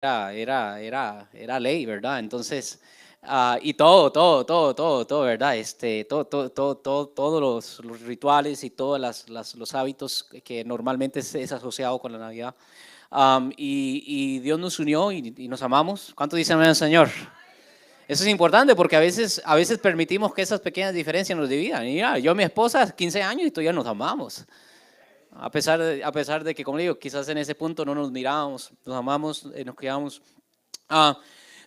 era ley, ¿verdad? Entonces, y todo, ¿verdad? Todos los rituales y todos los hábitos que normalmente es asociado con la Navidad. Y Dios nos unió y nos amamos. ¿Cuánto dicen amén, Señor? Eso es importante porque a veces permitimos que esas pequeñas diferencias nos dividan. Y ya, yo y mi esposa, 15 años y todavía nos amamos. A pesar de que, como digo, quizás en ese punto no nos mirábamos, nos amamos, nos criamos. Ah,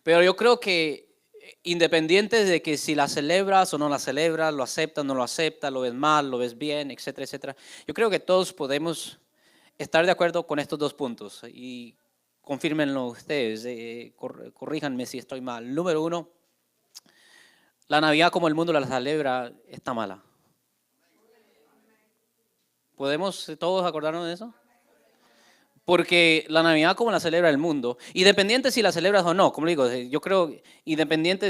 pero yo creo que independiente de que si la celebras o no la celebras, lo aceptas, no lo aceptas, lo ves mal, lo ves bien, etcétera, etcétera, yo creo que todos podemos estar de acuerdo con estos dos puntos y confírmenlo ustedes, corríjanme si estoy mal. Número uno, la Navidad como el mundo la celebra está mala. ¿Podemos todos acordarnos de eso? Porque la Navidad como la celebra el mundo, independiente si la celebras o no, como digo, yo creo, independiente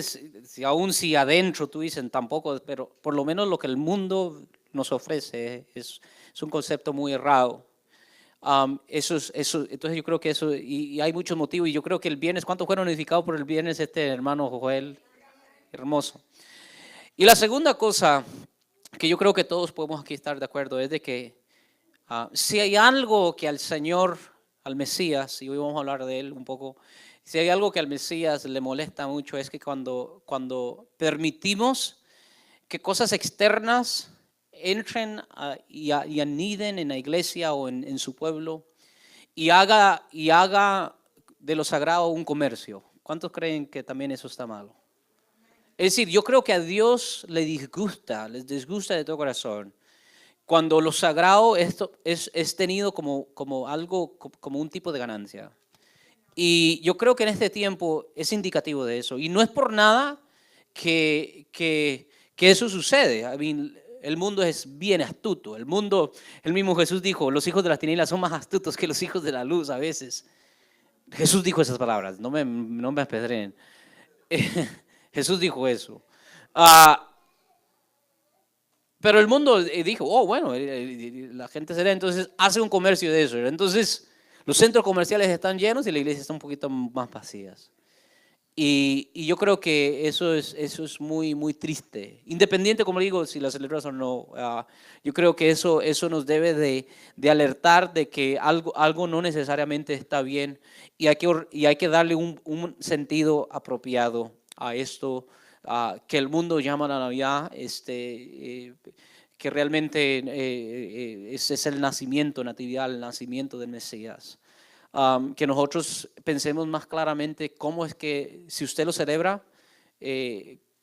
aún si adentro tú dicen tampoco, pero por lo menos lo que el mundo nos ofrece es un concepto muy errado. Entonces yo creo que eso, y hay muchos motivos, y yo creo que el viernes, ¿cuántos fueron edificados por el viernes este hermano Joel? Hermoso. Y la segunda cosa que yo creo que todos podemos aquí estar de acuerdo es de que si hay algo que al Señor, al Mesías, y hoy vamos a hablar de él un poco, si hay algo que al Mesías le molesta mucho es que cuando permitimos que cosas externas entren y aniden en la iglesia o en su pueblo y haga de lo sagrado un comercio. ¿Cuántos creen que también eso está malo? Es decir, yo creo que a Dios les disgusta de todo corazón cuando lo sagrado es tenido como algo, como un tipo de ganancia. Y yo creo que en este tiempo es indicativo de eso. Y no es por nada que eso sucede. El mundo es bien astuto. El mismo Jesús dijo, los hijos de las tinieblas son más astutos que los hijos de la luz a veces. Jesús dijo esas palabras, no me apedreen. Jesús dijo eso. Ah, Pero el mundo dijo, oh, bueno, la gente será, entonces hace un comercio de eso. Entonces, los centros comerciales están llenos y la iglesia está un poquito más vacías. Y yo creo que eso es muy, muy triste. Independiente, como digo, si la celebras o no, yo creo que eso nos debe de alertar de que algo no necesariamente está bien y hay que darle un sentido apropiado a esto que el mundo llama la Navidad, que realmente ese es el nacimiento, natividad, el nacimiento del Mesías. Que nosotros pensemos más claramente cómo es que, si usted lo celebra,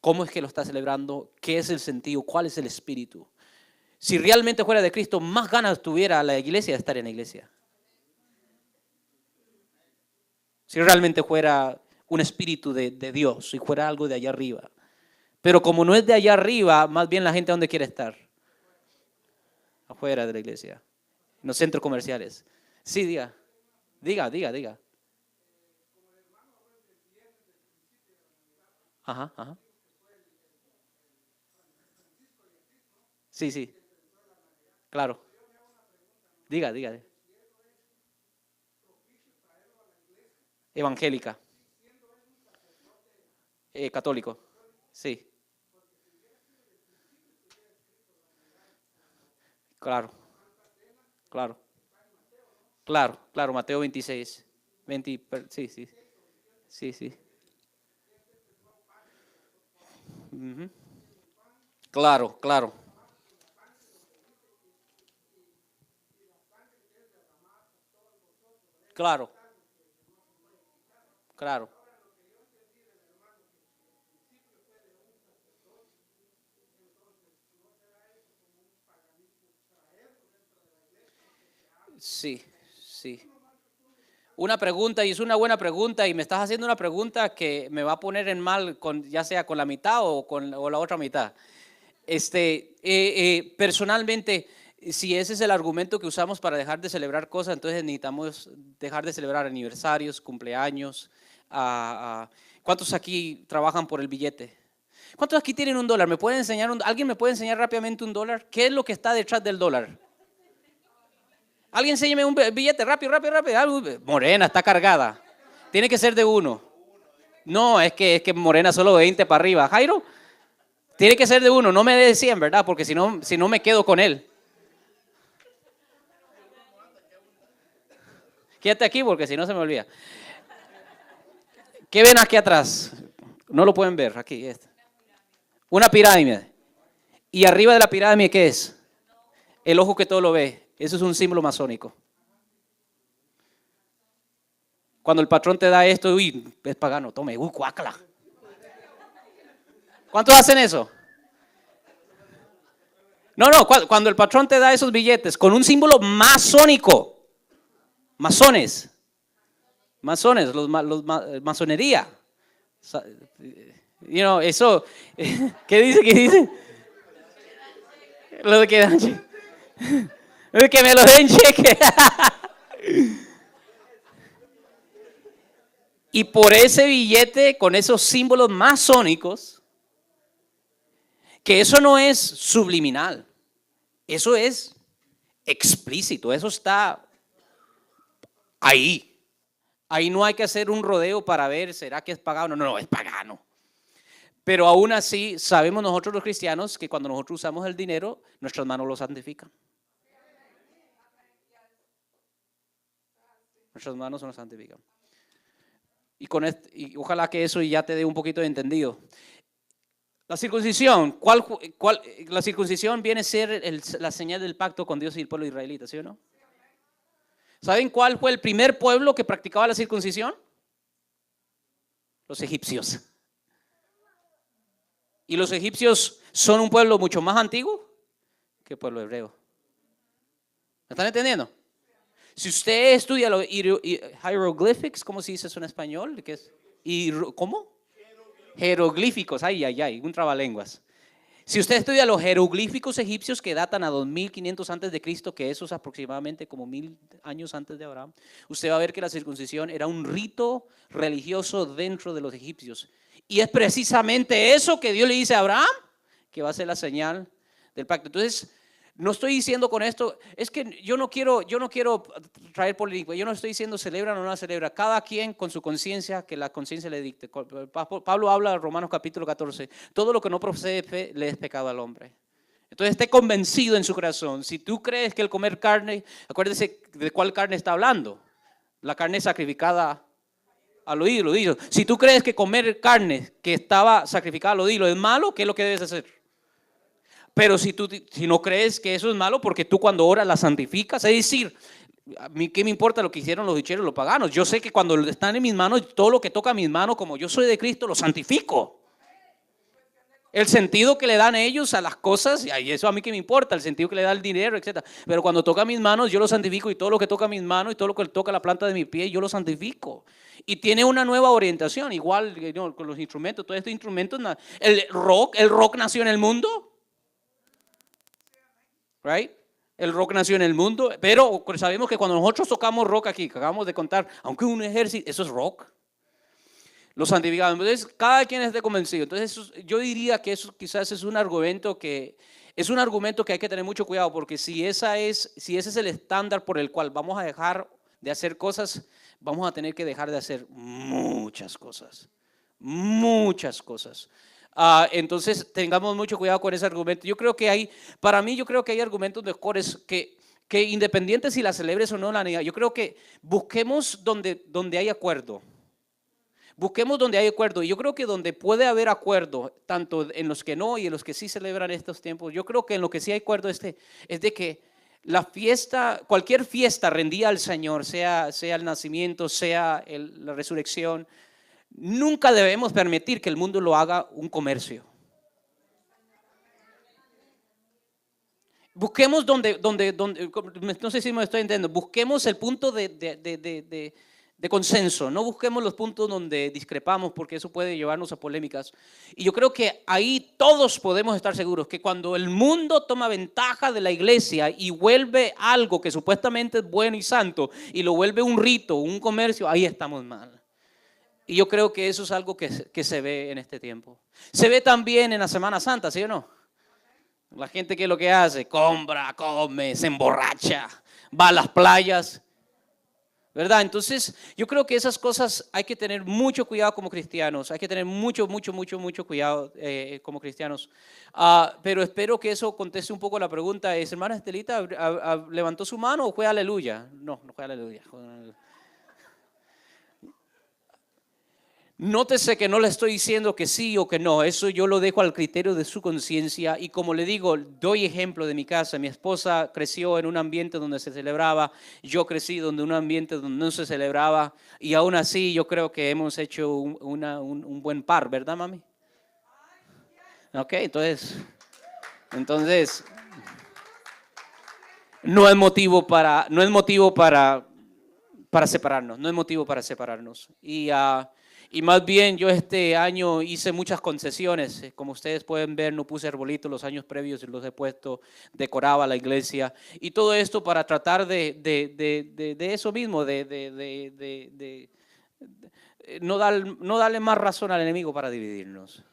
cómo es que lo está celebrando, qué es el sentido, cuál es el espíritu. Si realmente fuera de Cristo, más ganas tuviera la iglesia de estar en la iglesia. Si realmente fuera un espíritu de Dios, si fuera algo de allá arriba. Pero como no es de allá arriba, más bien la gente, ¿dónde quiere estar? Afuera de la iglesia, en los centros comerciales. Sí, diga. Ajá, ajá. Sí, claro. Diga. Evangélica, católico. Sí, claro, claro, claro, Mateo 26, 20, sí. Ujú. Claro, claro, claro. Sí, sí. Una pregunta, y es una buena pregunta, y me estás haciendo una pregunta que me va a poner en mal, ya sea con la mitad o la otra mitad. Personalmente, si ese es el argumento que usamos para dejar de celebrar cosas, entonces necesitamos dejar de celebrar aniversarios, cumpleaños. ¿Cuántos aquí trabajan por el billete? ¿Cuántos aquí tienen un dólar? ¿Alguien me puede enseñar rápidamente un dólar? ¿Qué es lo que está detrás del dólar? Alguien enséñeme un billete, rápido. Morena, está cargada. Tiene que ser de uno. No, es que Morena solo 20 para arriba. Jairo, tiene que ser de uno, no me dé 100, ¿verdad? Porque si no me quedo con él. Quédate aquí porque si no se me olvida. ¿Qué ven aquí atrás? No lo pueden ver, aquí. Una pirámide. ¿Y arriba de la pirámide qué es? El ojo que todo lo ve. Eso es un símbolo masónico. Cuando el patrón te da esto, uy, es pagano, tome, uy, cuácala. ¿Cuántos hacen eso? No, cuando el patrón te da esos billetes con un símbolo masónico. Masones, masonería. Eso, ¿qué dice? ¿Qué dice? Lo de que dan cheque. Que me lo den cheque. Y por ese billete, con esos símbolos masónicos, que eso no es subliminal, eso es explícito, eso está ahí. Ahí no hay que hacer un rodeo para ver, ¿será que es pagano? No, es pagano. Pero aún así, sabemos nosotros los cristianos que cuando nosotros usamos el dinero, nuestras manos lo santifican. Nuestras manos nos santifican. Y ojalá que eso ya te dé un poquito de entendido. La circuncisión, la circuncisión viene a ser la señal del pacto con Dios y el pueblo israelita, ¿sí o no? ¿Saben cuál fue el primer pueblo que practicaba la circuncisión? Los egipcios. Y los egipcios son un pueblo mucho más antiguo que el pueblo hebreo. ¿Me están entendiendo? Si usted estudia los hieroglyphics, ¿cómo se dice eso en español? ¿Qué es? ¿Cómo? Jeroglíficos, ay, un trabalenguas. Si usted estudia los jeroglíficos egipcios que datan a 2500 antes de Cristo, que eso es aproximadamente como 1000 años antes de Abraham, usted va a ver que la circuncisión era un rito religioso dentro de los egipcios. Y es precisamente eso que Dios le dice a Abraham, que va a ser la señal del pacto. Entonces, no estoy diciendo con esto, es que yo no quiero traer polémica, yo no estoy diciendo celebran o no celebra, cada quien con su conciencia, que la conciencia le dicte. Pablo habla en Romanos capítulo 14, todo lo que no procede de fe le es pecado al hombre. Entonces esté convencido en su corazón, si tú crees que el comer carne, acuérdese de cuál carne está hablando, la carne sacrificada a los ídolos. Si tú crees que comer carne que estaba sacrificada a los ídolos es malo, ¿qué es lo que debes hacer? Pero si no crees que eso es malo, porque tú cuando oras la santificas, es decir, a mí qué me importa lo que hicieron los hechiceros, los paganos. Yo sé que cuando están en mis manos, todo lo que toca a mis manos, como yo soy de Cristo, lo santifico. El sentido que le dan ellos a las cosas, y eso a mí que me importa, el sentido que le da el dinero, etc. Pero cuando toca a mis manos, yo lo santifico, y todo lo que toca a mis manos y todo lo que toca la planta de mi pie, yo lo santifico. Y tiene una nueva orientación, igual con los instrumentos, todos estos instrumentos. El rock nació en el mundo. Right? El rock nació en el mundo, pero sabemos que cuando nosotros tocamos rock aquí, que acabamos de contar, aunque un ejército, eso es rock. Lo santificamos. Entonces, cada quien esté convencido. Entonces, yo diría que eso quizás es un argumento que hay que tener mucho cuidado, porque si ese es el estándar por el cual vamos a dejar de hacer cosas, vamos a tener que dejar de hacer muchas cosas. Muchas cosas. Entonces tengamos mucho cuidado con ese argumento. Para mí yo creo que hay argumentos mejores que independientes si la celebres o no la niega. Yo creo que busquemos donde hay acuerdo. Busquemos donde hay acuerdo. Y yo creo que donde puede haber acuerdo, tanto en los que no y en los que sí celebran estos tiempos, yo creo que en lo que sí hay acuerdo es de que cualquier fiesta rendida al Señor, sea el nacimiento, sea la resurrección, nunca debemos permitir que el mundo lo haga un comercio. Busquemos donde no sé si me estoy entendiendo, busquemos el punto de consenso, no busquemos los puntos donde discrepamos, porque eso puede llevarnos a polémicas. Y yo creo que ahí todos podemos estar seguros que cuando el mundo toma ventaja de la iglesia y vuelve algo que supuestamente es bueno y santo y lo vuelve un rito, un comercio, ahí estamos mal. Y yo creo que eso es algo que se ve en este tiempo. Se ve también en la Semana Santa, ¿sí o no? La gente que lo que hace, compra, come, se emborracha, va a las playas. ¿verdad? Entonces, yo creo que esas cosas hay que tener mucho cuidado como cristianos, hay que tener mucho cuidado como cristianos. Pero espero que eso conteste un poco la pregunta. ¿Es hermana Estelita levantó su mano o fue aleluya? No, no fue aleluya. Nótese que no le estoy diciendo que sí o que no, eso yo lo dejo al criterio de su conciencia y como le digo, doy ejemplo de mi casa. Mi esposa creció en un ambiente donde se celebraba, yo crecí en un ambiente donde no se celebraba y aún así yo creo que hemos hecho un buen par, ¿verdad, mami? Ok, entonces no es motivo para separarnos, no es motivo para separarnos. Y más bien yo este año hice muchas concesiones. Como ustedes pueden ver, no puse arbolitos los años previos, los he puesto, decoraba la iglesia. Y todo esto para tratar de eso mismo, no darle más razón al enemigo para dividirnos.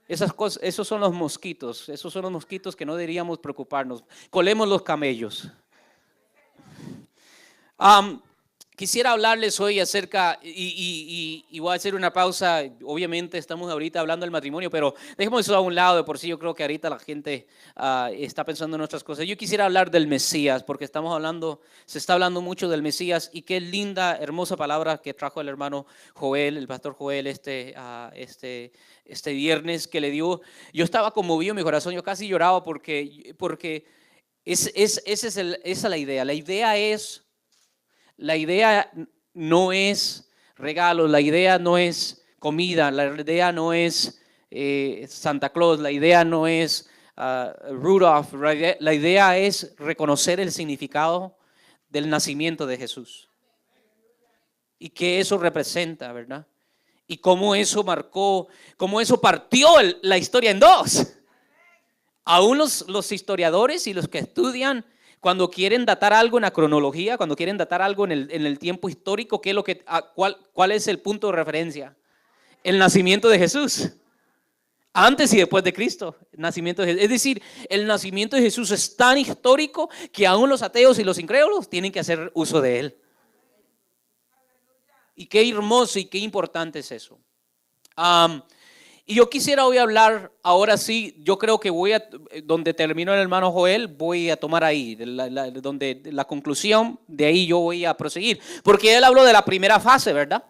Esas cosas, esos son los mosquitos que no deberíamos preocuparnos. Colemos los camellos. Quisiera hablarles hoy acerca, y voy a hacer una pausa, obviamente estamos ahorita hablando del matrimonio, pero dejemos eso a un lado, de por sí yo creo que ahorita la gente está pensando en otras cosas. Yo quisiera hablar del Mesías, porque se está hablando mucho del Mesías, y qué linda, hermosa palabra que trajo el hermano Joel, el pastor Joel, este viernes que le dio. Yo estaba conmovido en mi corazón, yo casi lloraba porque esa es la idea. La idea no es regalos, la idea no es comida, la idea no es Santa Claus, la idea no es Rudolph, la idea es reconocer el significado del nacimiento de Jesús y qué eso representa, ¿verdad? Y cómo eso marcó, cómo eso partió la historia en dos. Aún los historiadores y los que estudian, cuando quieren datar algo en la cronología, cuando quieren datar algo en el tiempo histórico, ¿cuál es el punto de referencia? El nacimiento de Jesús. Antes y después de Cristo, el nacimiento de Jesús. Es decir, el nacimiento de Jesús es tan histórico que aún los ateos y los incrédulos tienen que hacer uso de él. Y qué hermoso y qué importante es eso. Y yo quisiera hoy hablar, ahora sí, yo creo que donde terminó el hermano Joel, voy a tomar ahí, donde la conclusión, de ahí yo voy a proseguir. Porque él habló de la primera fase, ¿verdad?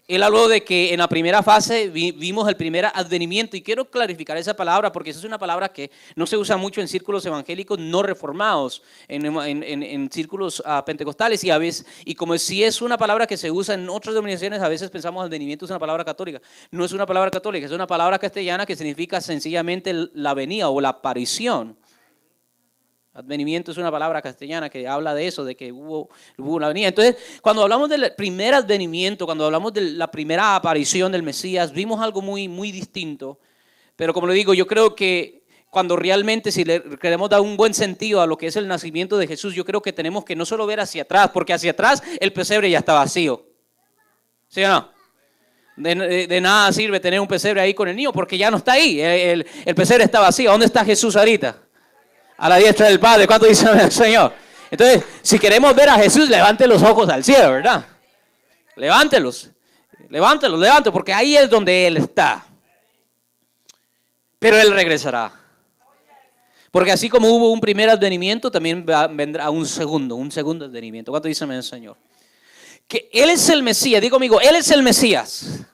Él habló de que en la primera fase vimos el primer advenimiento, y quiero clarificar esa palabra porque esa es una palabra que no se usa mucho en círculos evangélicos no reformados, en círculos pentecostales, y como si es una palabra que se usa en otras denominaciones, a veces pensamos advenimiento es una palabra católica. No es una palabra católica, es una palabra castellana que significa sencillamente la venida o la aparición. Advenimiento es una palabra castellana que habla de eso, de que hubo una venida. Entonces, cuando hablamos del primer advenimiento, cuando hablamos de la primera aparición del Mesías, vimos algo muy, muy distinto. Pero como le digo, yo creo que cuando realmente, si le queremos dar un buen sentido a lo que es el nacimiento de Jesús, yo creo que tenemos que no solo ver hacia atrás, porque hacia atrás el pesebre ya está vacío. ¿Sí o no? De nada sirve tener un pesebre ahí con el niño, porque ya no está ahí. El pesebre está vacío. ¿Dónde está Jesús ahorita? A la diestra del Padre. ¿Cuánto dice el Señor? Entonces, si queremos ver a Jesús, levante los ojos al cielo, ¿verdad? Levántelos, porque ahí es donde Él está. Pero Él regresará. Porque así como hubo un primer advenimiento, también vendrá un segundo advenimiento. ¿Cuánto dice el Señor? Que Él es el Mesías. Digo, amigo, Él es el Mesías.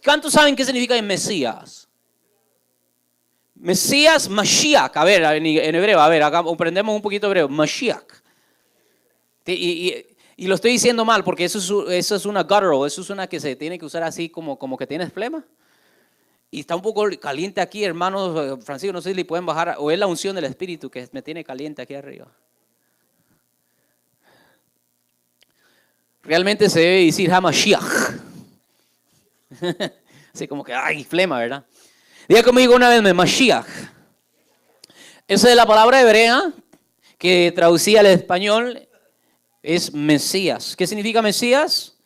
¿Cuántos saben qué significa el Mesías? Mesías, Mashiach, a ver, en hebreo, a ver, acá aprendemos un poquito hebreo, Mashiach. Y lo estoy diciendo mal porque eso es una guttural, eso es una que se tiene que usar así como que tienes flema. Y está un poco caliente aquí, hermanos, Francisco, no sé si le pueden bajar, o es la unción del Espíritu que me tiene caliente aquí arriba. Realmente se debe decir Hamashiach. Así como que, ay, flema, ¿verdad? Diga conmigo una vez, Mashiach. Esa es la palabra hebrea que traducida al español es Mesías. ¿Qué significa Mesías?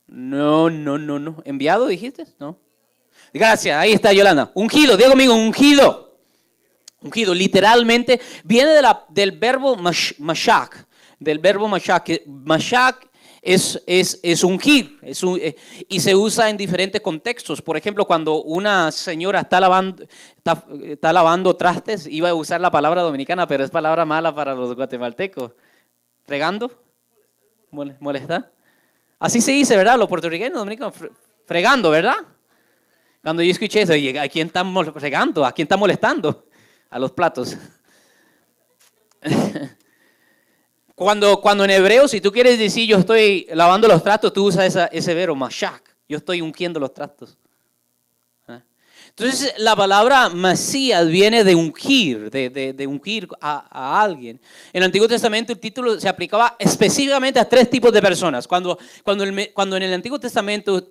No. ¿Enviado dijiste? No. Gracias, ahí está Yolanda. Ungido, diga conmigo, ungido. Ungido, literalmente, viene del verbo mashak. del verbo mashak. Mashak es ungir, y se usa en diferentes contextos. Por ejemplo, cuando una señora está lavando trastes, iba a usar la palabra dominicana, pero es palabra mala para los guatemaltecos. ¿Fregando? ¿Molestar? Así se dice, ¿verdad? Los puertorriqueños, dominicanos, fregando, ¿verdad? Cuando yo escuché eso, ¿a quién está fregando? ¿A quién está molestando? A los platos. Cuando en hebreo, si tú quieres decir yo estoy lavando los trastos, tú usas ese verbo, mashak. Yo estoy ungiendo los trastos. Entonces, la palabra Mesías viene de ungir, de ungir a alguien. En el Antiguo Testamento el título se aplicaba específicamente a 3 tipos de personas. Cuando en el Antiguo Testamento,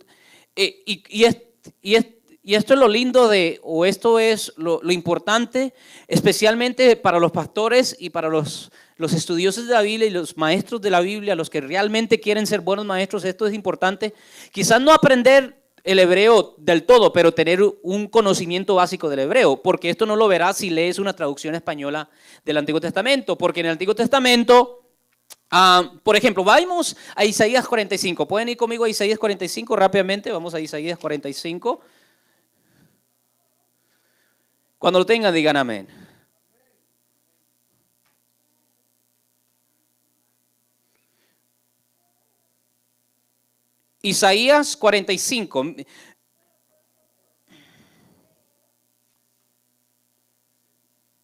y esto es lo lindo o esto es lo importante, especialmente para los pastores y para los estudiosos de la Biblia y los maestros de la Biblia, los que realmente quieren ser buenos maestros, esto es importante. Quizás no aprender el hebreo del todo, pero tener un conocimiento básico del hebreo, porque esto no lo verás si lees una traducción española del Antiguo Testamento, porque en el Antiguo Testamento, por ejemplo, vamos a Isaías 45. ¿Pueden ir conmigo a Isaías 45 rápidamente? Vamos a Isaías 45. Cuando lo tengan, digan amén. Isaías 45.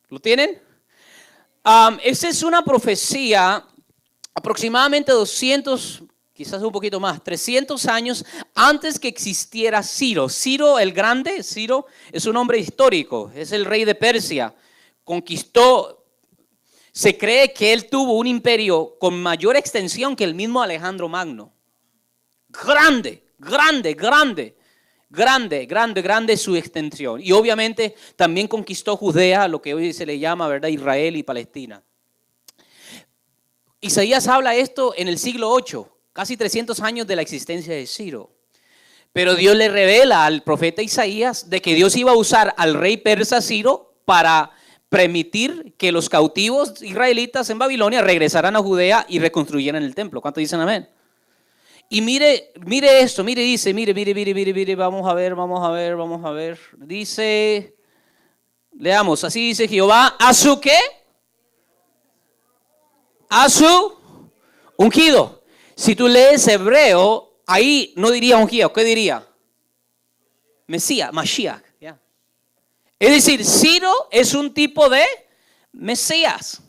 ¿Lo tienen? Esa es una profecía aproximadamente 200, quizás un poquito más, 300 años antes que existiera Ciro. Ciro el Grande, Ciro es un hombre histórico, es el rey de Persia. Conquistó, se cree que él tuvo un imperio con mayor extensión que el mismo Alejandro Magno. Grande su extensión. Y obviamente también conquistó Judea, lo que hoy se le llama, ¿verdad?, Israel y Palestina. Isaías habla esto en el siglo VIII, casi 300 años de la existencia de Ciro. Pero Dios le revela al profeta Isaías de que Dios iba a usar al rey persa Ciro para permitir que los cautivos israelitas en Babilonia regresaran a Judea y reconstruyeran el templo. ¿Cuántos dicen amén? Y mire esto, dice, vamos a ver. Dice, leamos, así dice Jehová, ¿a su qué? A su ungido. Si tú lees hebreo, ahí no diría ungido, ¿qué diría? Mesías, Mashiach. Yeah. Es decir, Ciro es un tipo de Mesías.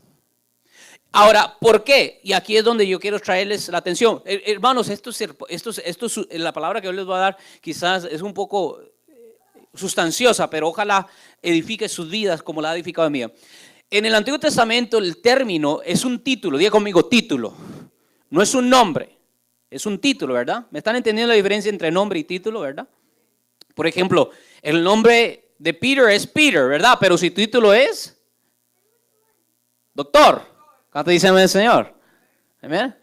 Ahora, ¿por qué? Y aquí es donde yo quiero traerles la atención. Hermanos, esto es la palabra que yo les voy a dar, quizás es un poco sustanciosa, pero ojalá edifique sus vidas como la ha edificado mía. En el Antiguo Testamento el término es un título, diga conmigo título, no es un nombre, es un título, ¿verdad? ¿Me están entendiendo la diferencia entre nombre y título, verdad? Por ejemplo, el nombre de Peter es Peter, ¿verdad? Pero su título es doctor. ¿Cuánto dice el Señor? ¿Amén?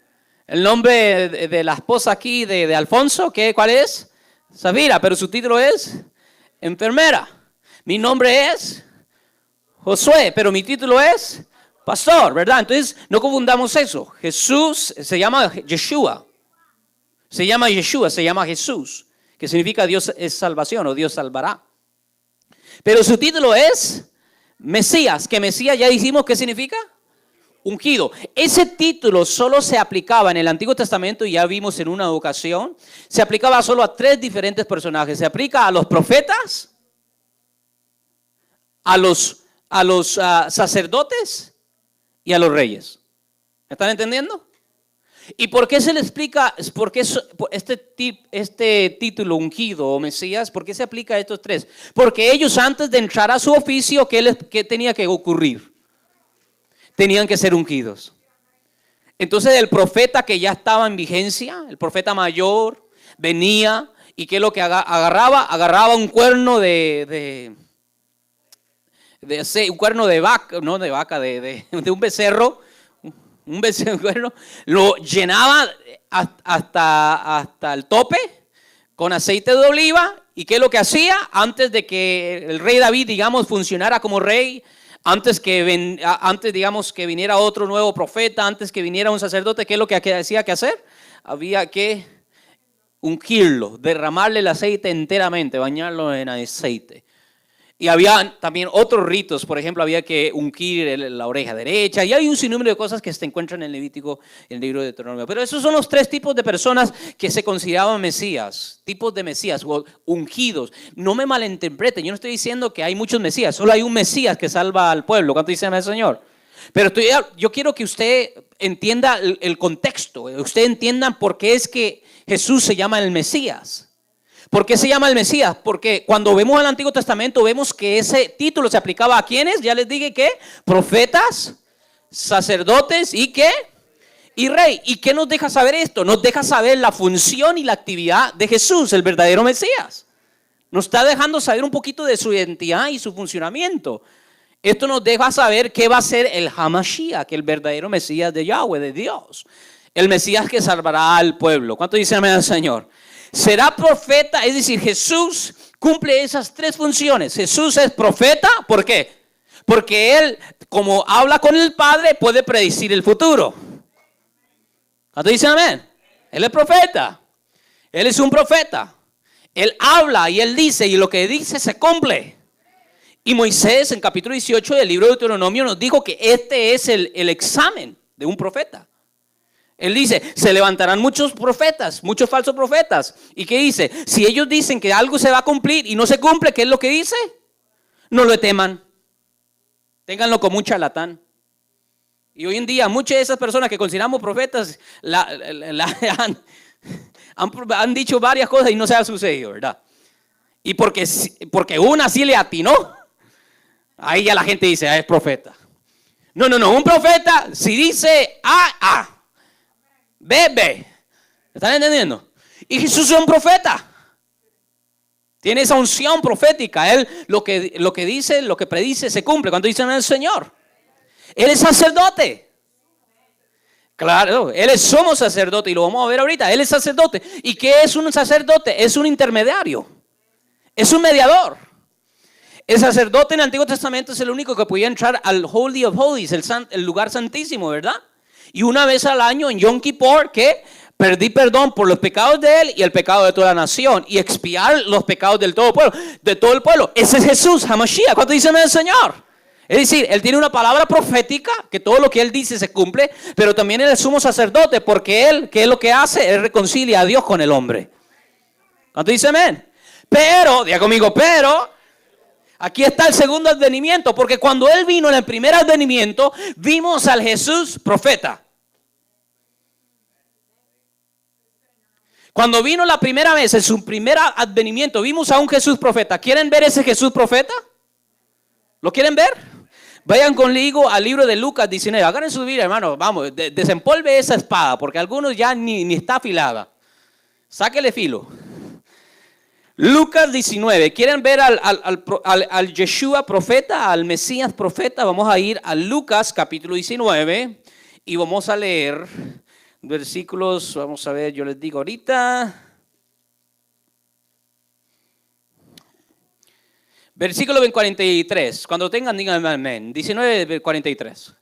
El nombre de la esposa aquí de Alfonso, ¿cuál es? Safira, pero su título es enfermera. Mi nombre es Josué, pero mi título es pastor, ¿verdad? Entonces, no confundamos eso. Jesús se llama Yeshua. Se llama Jesús, que significa Dios es salvación o Dios salvará. Pero su título es Mesías, que Mesías ya dijimos ¿qué significa? Ungido. Ese título solo se aplicaba en el Antiguo Testamento, y ya vimos en una ocasión, se aplicaba solo a 3 diferentes personajes. Se aplica a los profetas, a los sacerdotes y a los reyes. ¿Me están entendiendo? ¿Y por qué se le explica, por qué este título ungido o Mesías, por qué se aplica a estos 3? Porque ellos antes de entrar a su oficio, ¿qué tenía que ocurrir? Tenían que ser ungidos. Entonces el profeta que ya estaba en vigencia, el profeta mayor, venía y ¿qué es lo que agarraba? Agarraba un cuerno un cuerno de vaca, no de vaca, de un becerro, un becerro, lo llenaba hasta el tope con aceite de oliva. ¿Y qué es lo que hacía? Antes de que el rey David, digamos, funcionara como rey, Antes, digamos, que viniera otro nuevo profeta, antes que viniera un sacerdote, ¿qué es lo que hacía que hacer? Había que ungirlo, derramarle el aceite enteramente, bañarlo en aceite. Y había también otros ritos, por ejemplo, había que ungir la oreja derecha, y hay un sinnúmero de cosas que se encuentran en el Levítico, en el libro de Deuteronomio. Pero esos son los tres tipos de personas que se consideraban mesías, tipos de mesías, o ungidos. No me malinterpreten, yo no estoy diciendo que hay muchos mesías, solo hay un mesías que salva al pueblo. ¿Cuánto dice el Señor? Pero yo quiero que usted entienda el contexto, usted entienda por qué es que Jesús se llama el Mesías. ¿Por qué se llama el Mesías? Porque cuando vemos el Antiguo Testamento vemos que ese título se aplicaba a ¿quiénes? Ya les dije que profetas, sacerdotes y ¿qué? Y rey. ¿Y qué nos deja saber esto? Nos deja saber la función y la actividad de Jesús, el verdadero Mesías. Nos está dejando saber un poquito de su identidad y su funcionamiento. Esto nos deja saber qué va a ser el Hamashiach, que el verdadero Mesías de Yahweh, de Dios. El Mesías que salvará al pueblo. ¿Cuánto dice amén al Señor? Será profeta, es decir, Jesús cumple esas tres funciones. Jesús es profeta, ¿por qué? Porque Él, como habla con el Padre, puede predecir el futuro. ¿Cuánto dicen amén? Él es profeta. Él es un profeta. Él habla y Él dice, y lo que dice se cumple. Y Moisés, en capítulo 18 del libro de Deuteronomio, nos dijo que este es el examen de un profeta. Él dice, se levantarán muchos profetas, muchos falsos profetas. ¿Y qué dice? Si ellos dicen que algo se va a cumplir y no se cumple, ¿qué es lo que dice? No lo teman. Ténganlo como un charlatán. Y hoy en día muchas de esas personas que consideramos profetas han dicho varias cosas y no se ha sucedido, ¿verdad? Y porque una sí le atinó, ahí ya la gente dice, es profeta. No, un profeta si dice A. Bebe, ¿están entendiendo? Y Jesús es un profeta. Tiene esa unción profética. Él lo que dice, lo que predice se cumple. Cuando dicen el Señor, Él es sacerdote. Claro, Él es sumo sacerdote y lo vamos a ver ahorita. Él es sacerdote. ¿Y qué es un sacerdote? Es un intermediario. Es un mediador. El sacerdote en el Antiguo Testamento es el único que podía entrar al Holy of Holies, el lugar santísimo, ¿verdad? Y una vez al año en Yom Kippur, que pedí perdón por los pecados de él y el pecado de toda la nación y expiar los pecados del todo pueblo, de todo el pueblo. Ese es Jesús, Hamashiach. ¿Cuánto dicen el Señor? Es decir, él tiene una palabra profética, que todo lo que él dice se cumple, pero también él es sumo sacerdote, porque él, ¿qué es lo que hace? Él reconcilia a Dios con el hombre. ¿Cuánto dice amén? Pero, diga conmigo, pero aquí está el segundo advenimiento, porque cuando Él vino en el primer advenimiento, vimos al Jesús profeta. Cuando vino la primera vez, en su primer advenimiento, vimos a un Jesús profeta. ¿Quieren ver ese Jesús profeta? ¿Lo quieren ver? Vayan conmigo al libro de Lucas 19. Hagan en su vida, hermano, vamos, desempolve esa espada, porque algunos ya ni está afilada. Sáquele filo. Lucas 19, ¿quieren ver al Yeshua profeta, al Mesías profeta? Vamos a ir a Lucas capítulo 19 y vamos a leer versículos, vamos a ver, yo les digo ahorita. Versículo 43, cuando tengan digan amén, 19:43.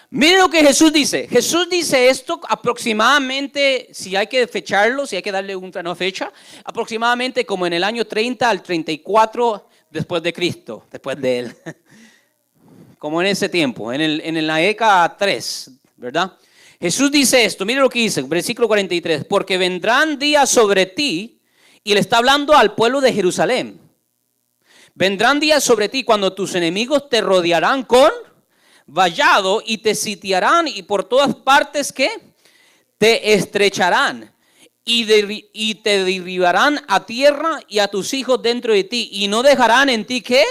Miren lo que Jesús dice. Jesús dice esto aproximadamente, si hay que fecharlo, si hay que darle una fecha, aproximadamente como en el año 30 al 34 después de Cristo, después de él. Como en ese tiempo, en la década 3, ¿verdad? Jesús dice esto, miren lo que dice, versículo 43. Porque vendrán días sobre ti, y le está hablando al pueblo de Jerusalén. Vendrán días sobre ti cuando tus enemigos te rodearán con vallado y te sitiarán y por todas partes ¿qué? Te estrecharán y te derribarán a tierra y a tus hijos dentro de ti y no dejarán en ti ¿qué?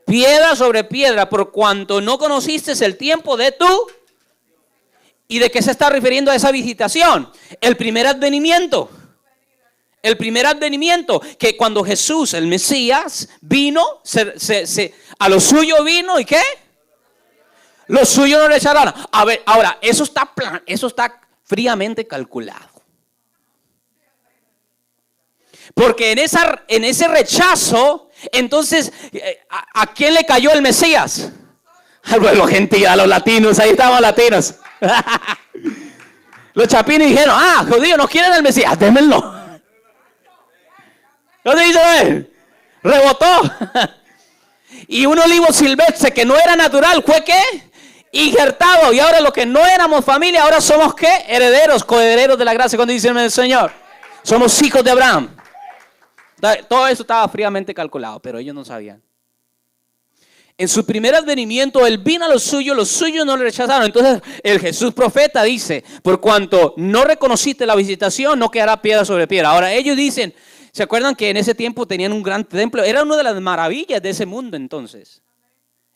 Piedra sobre piedra por cuanto no conociste el tiempo de tu. ¿Y de qué se está refiriendo a esa visitación? El primer advenimiento. El primer advenimiento, que cuando Jesús, el Mesías, vino, a lo suyo vino ¿y qué? Los suyos no le echarán. A ver, ahora, eso está fríamente calculado. Porque en ese rechazo, Entonces, ¿a quién le cayó el Mesías? Al pueblo gentil, a los latinos, ahí estaban latinos. Los chapines dijeron, judíos, no quieren el Mesías, démenlo. ¿No te dice él? Rebotó. Y un olivo silvestre que no era natural, ¿fue qué? Injertado. Y ahora los que no éramos familia, ahora somos ¿qué? Herederos, coherederos de la gracia, cuando dice el Señor. Somos hijos de Abraham. Todo eso estaba fríamente calculado, pero ellos no sabían. En su primer advenimiento, Él vino a los suyos no le rechazaron. Entonces, el Jesús profeta dice, por cuanto no reconociste la visitación, no quedará piedra sobre piedra. Ahora, ellos dicen, ¿se acuerdan que en ese tiempo tenían un gran templo? Era una de las maravillas de ese mundo entonces.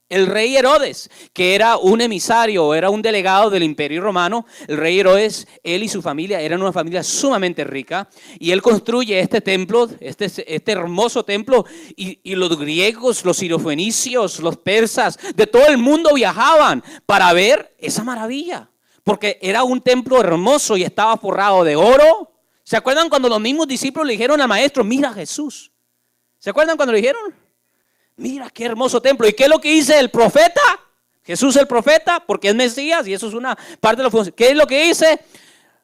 El rey Herodes, que era un emisario, era un delegado del Imperio Romano. El rey Herodes, él y su familia eran una familia sumamente rica. Y él construye este templo, este hermoso templo. Y los griegos, los sirofenicios, los persas, de todo el mundo viajaban para ver esa maravilla. Porque era un templo hermoso y estaba forrado de oro. ¿Se acuerdan cuando los mismos discípulos le dijeron al maestro, mira a Jesús? ¿Se acuerdan cuando le dijeron? Mira qué hermoso templo. ¿Y qué es lo que dice el profeta? Jesús el profeta, porque es Mesías y eso es una parte de la función. ¿Qué es lo que dice?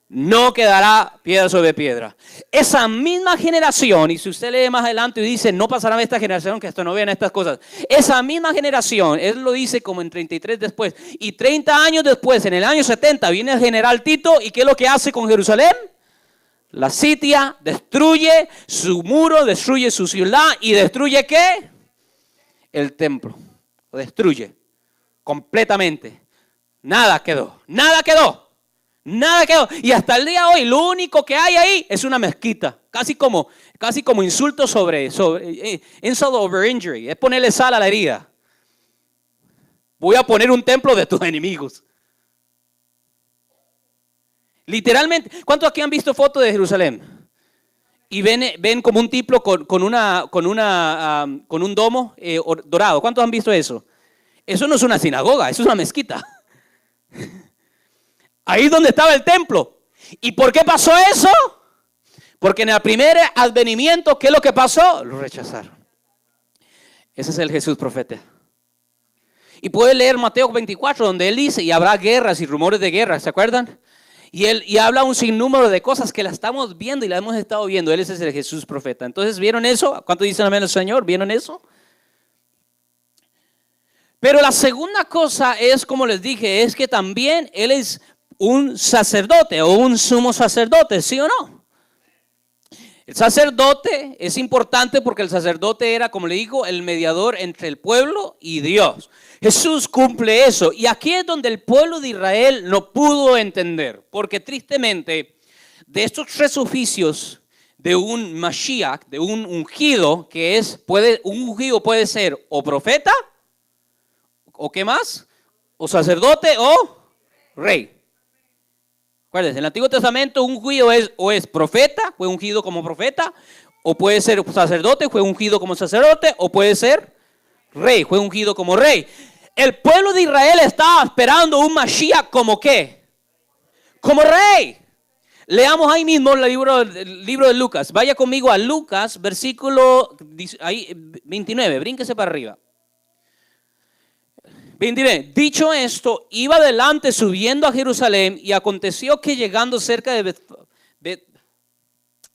No quedará piedra sobre piedra. Esa misma generación, y si usted lee más adelante y dice, no pasará esta generación que hasta no vean estas cosas. Esa misma generación, él lo dice como en 33 después. Y 30 años después, en el año 70, viene el general Tito. ¿Y qué es lo que hace con Jerusalén? La sitia, destruye su muro, destruye su ciudad y destruye ¿qué? El templo. Lo destruye completamente. Nada quedó. Y hasta el día de hoy lo único que hay ahí es una mezquita. Casi como insulto sobre insult over injury. Es ponerle sal a la herida. Voy a poner un templo de tus enemigos. Literalmente, ¿cuántos aquí han visto fotos de Jerusalén? Y ven como un templo con un domo dorado. ¿Cuántos han visto eso? Eso no es una sinagoga, eso es una mezquita. Ahí es donde estaba el templo. ¿Y por qué pasó eso? Porque en el primer advenimiento, ¿qué es lo que pasó? Lo rechazaron. Ese es el Jesús profeta. Y puede leer Mateo 24, donde él dice, y habrá guerras y rumores de guerra, ¿se acuerdan? Y habla un sinnúmero de cosas que las estamos viendo y las hemos estado viendo. Él es el Jesús profeta. Entonces, ¿vieron eso? ¿Cuánto dicen amén al Señor? ¿Vieron eso? Pero la segunda cosa es, como les dije, es que también Él es un sacerdote o un sumo sacerdote, ¿sí o no? El sacerdote es importante porque el sacerdote era, como le digo, el mediador entre el pueblo y Dios. Jesús cumple eso. Y aquí es donde el pueblo de Israel no pudo entender. Porque tristemente, de estos tres oficios de un Mashiach, de un ungido, un ungido puede ser o profeta, o qué más, o sacerdote o rey. Acuérdense, en el Antiguo Testamento un ungido es profeta, fue ungido como profeta, o puede ser sacerdote, fue ungido como sacerdote, o puede ser rey, fue ungido como rey. El pueblo de Israel estaba esperando un Mashiach como ¿qué? Como rey. Leamos ahí mismo el libro de Lucas. Vaya conmigo a Lucas, versículo 29, brínquese para arriba. 29. Dicho esto, iba adelante subiendo a Jerusalén y aconteció que llegando cerca de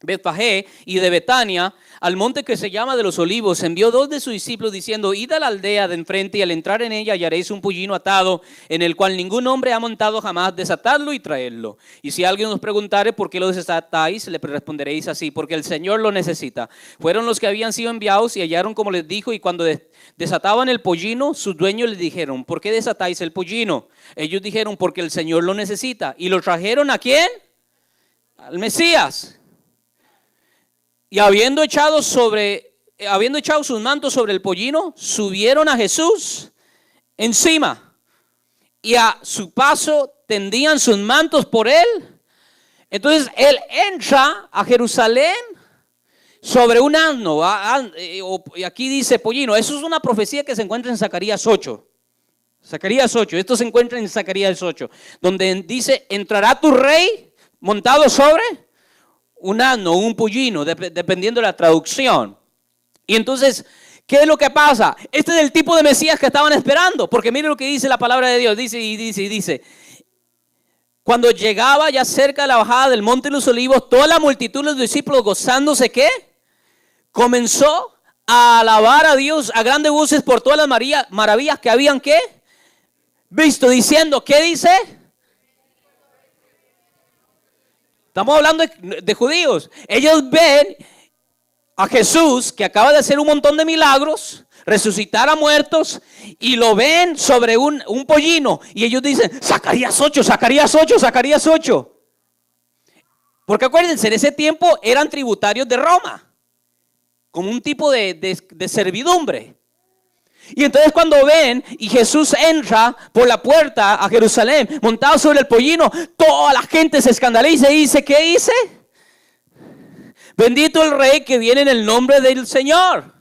Betfagé y de Betania, al monte que se llama de los Olivos, envió dos de sus discípulos diciendo, id a la aldea de enfrente y al entrar en ella hallaréis un pollino atado en el cual ningún hombre ha montado jamás, desatadlo y traedlo. Y si alguien os preguntare por qué lo desatáis, le responderéis así, porque el Señor lo necesita. Fueron los que habían sido enviados y hallaron como les dijo, y cuando desataban el pollino, sus dueños les dijeron, ¿por qué desatáis el pollino? Ellos dijeron, porque el Señor lo necesita. ¿Y lo trajeron a quién? Al Mesías. Y habiendo echado sus mantos sobre el pollino, subieron a Jesús encima. Y a su paso tendían sus mantos por él. Entonces él entra a Jerusalén sobre un asno. Y aquí dice pollino. Eso es una profecía que se encuentra en Zacarías 8. Zacarías 8. Esto se encuentra en Zacarías 8. Donde dice, entrará tu rey montado sobre un asno, un pollino, dependiendo de la traducción. Y entonces, ¿Qué es lo que pasa? Este es el tipo de Mesías que estaban esperando. Porque mire lo que dice la palabra de Dios. Dice. Cuando llegaba ya cerca de la bajada del Monte de los Olivos, toda la multitud de los discípulos gozándose, ¿qué? Comenzó a alabar a Dios a grandes voces por todas las maravillas que habían, ¿qué? Visto, diciendo, ¿qué dice? Estamos hablando de judíos. Ellos ven a Jesús, que acaba de hacer un montón de milagros, resucitar a muertos, y lo ven sobre un pollino. Y ellos dicen, Zacarías 8, Zacarías 8, Zacarías 8. Porque acuérdense, en ese tiempo eran tributarios de Roma, como un tipo de servidumbre. Y entonces cuando ven y Jesús entra por la puerta a Jerusalén, montado sobre el pollino, toda la gente se escandaliza y dice, ¿qué dice? Bendito el rey que viene en el nombre del Señor.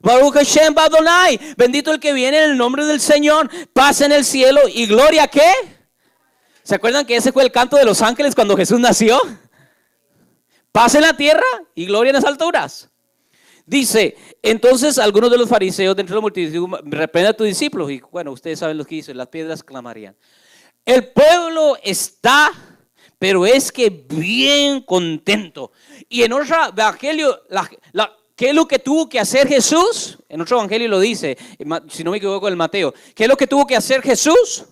Baruch Hashem Adonai. Bendito el que viene en el nombre del Señor. Paz en el cielo y gloria, ¿qué? ¿Se acuerdan que ese fue el canto de los ángeles cuando Jesús nació? Paz en la tierra y gloria en las alturas. Dice, entonces algunos de los fariseos dentro de la multitud, reprende a tus discípulos. Y bueno, ustedes saben lo que dice, las piedras clamarían. El pueblo está, pero es que bien contento. Y en otro evangelio, ¿qué es lo que tuvo que hacer Jesús? En otro evangelio lo dice, si no me equivoco, el Mateo. ¿Qué es lo que tuvo que hacer Jesús?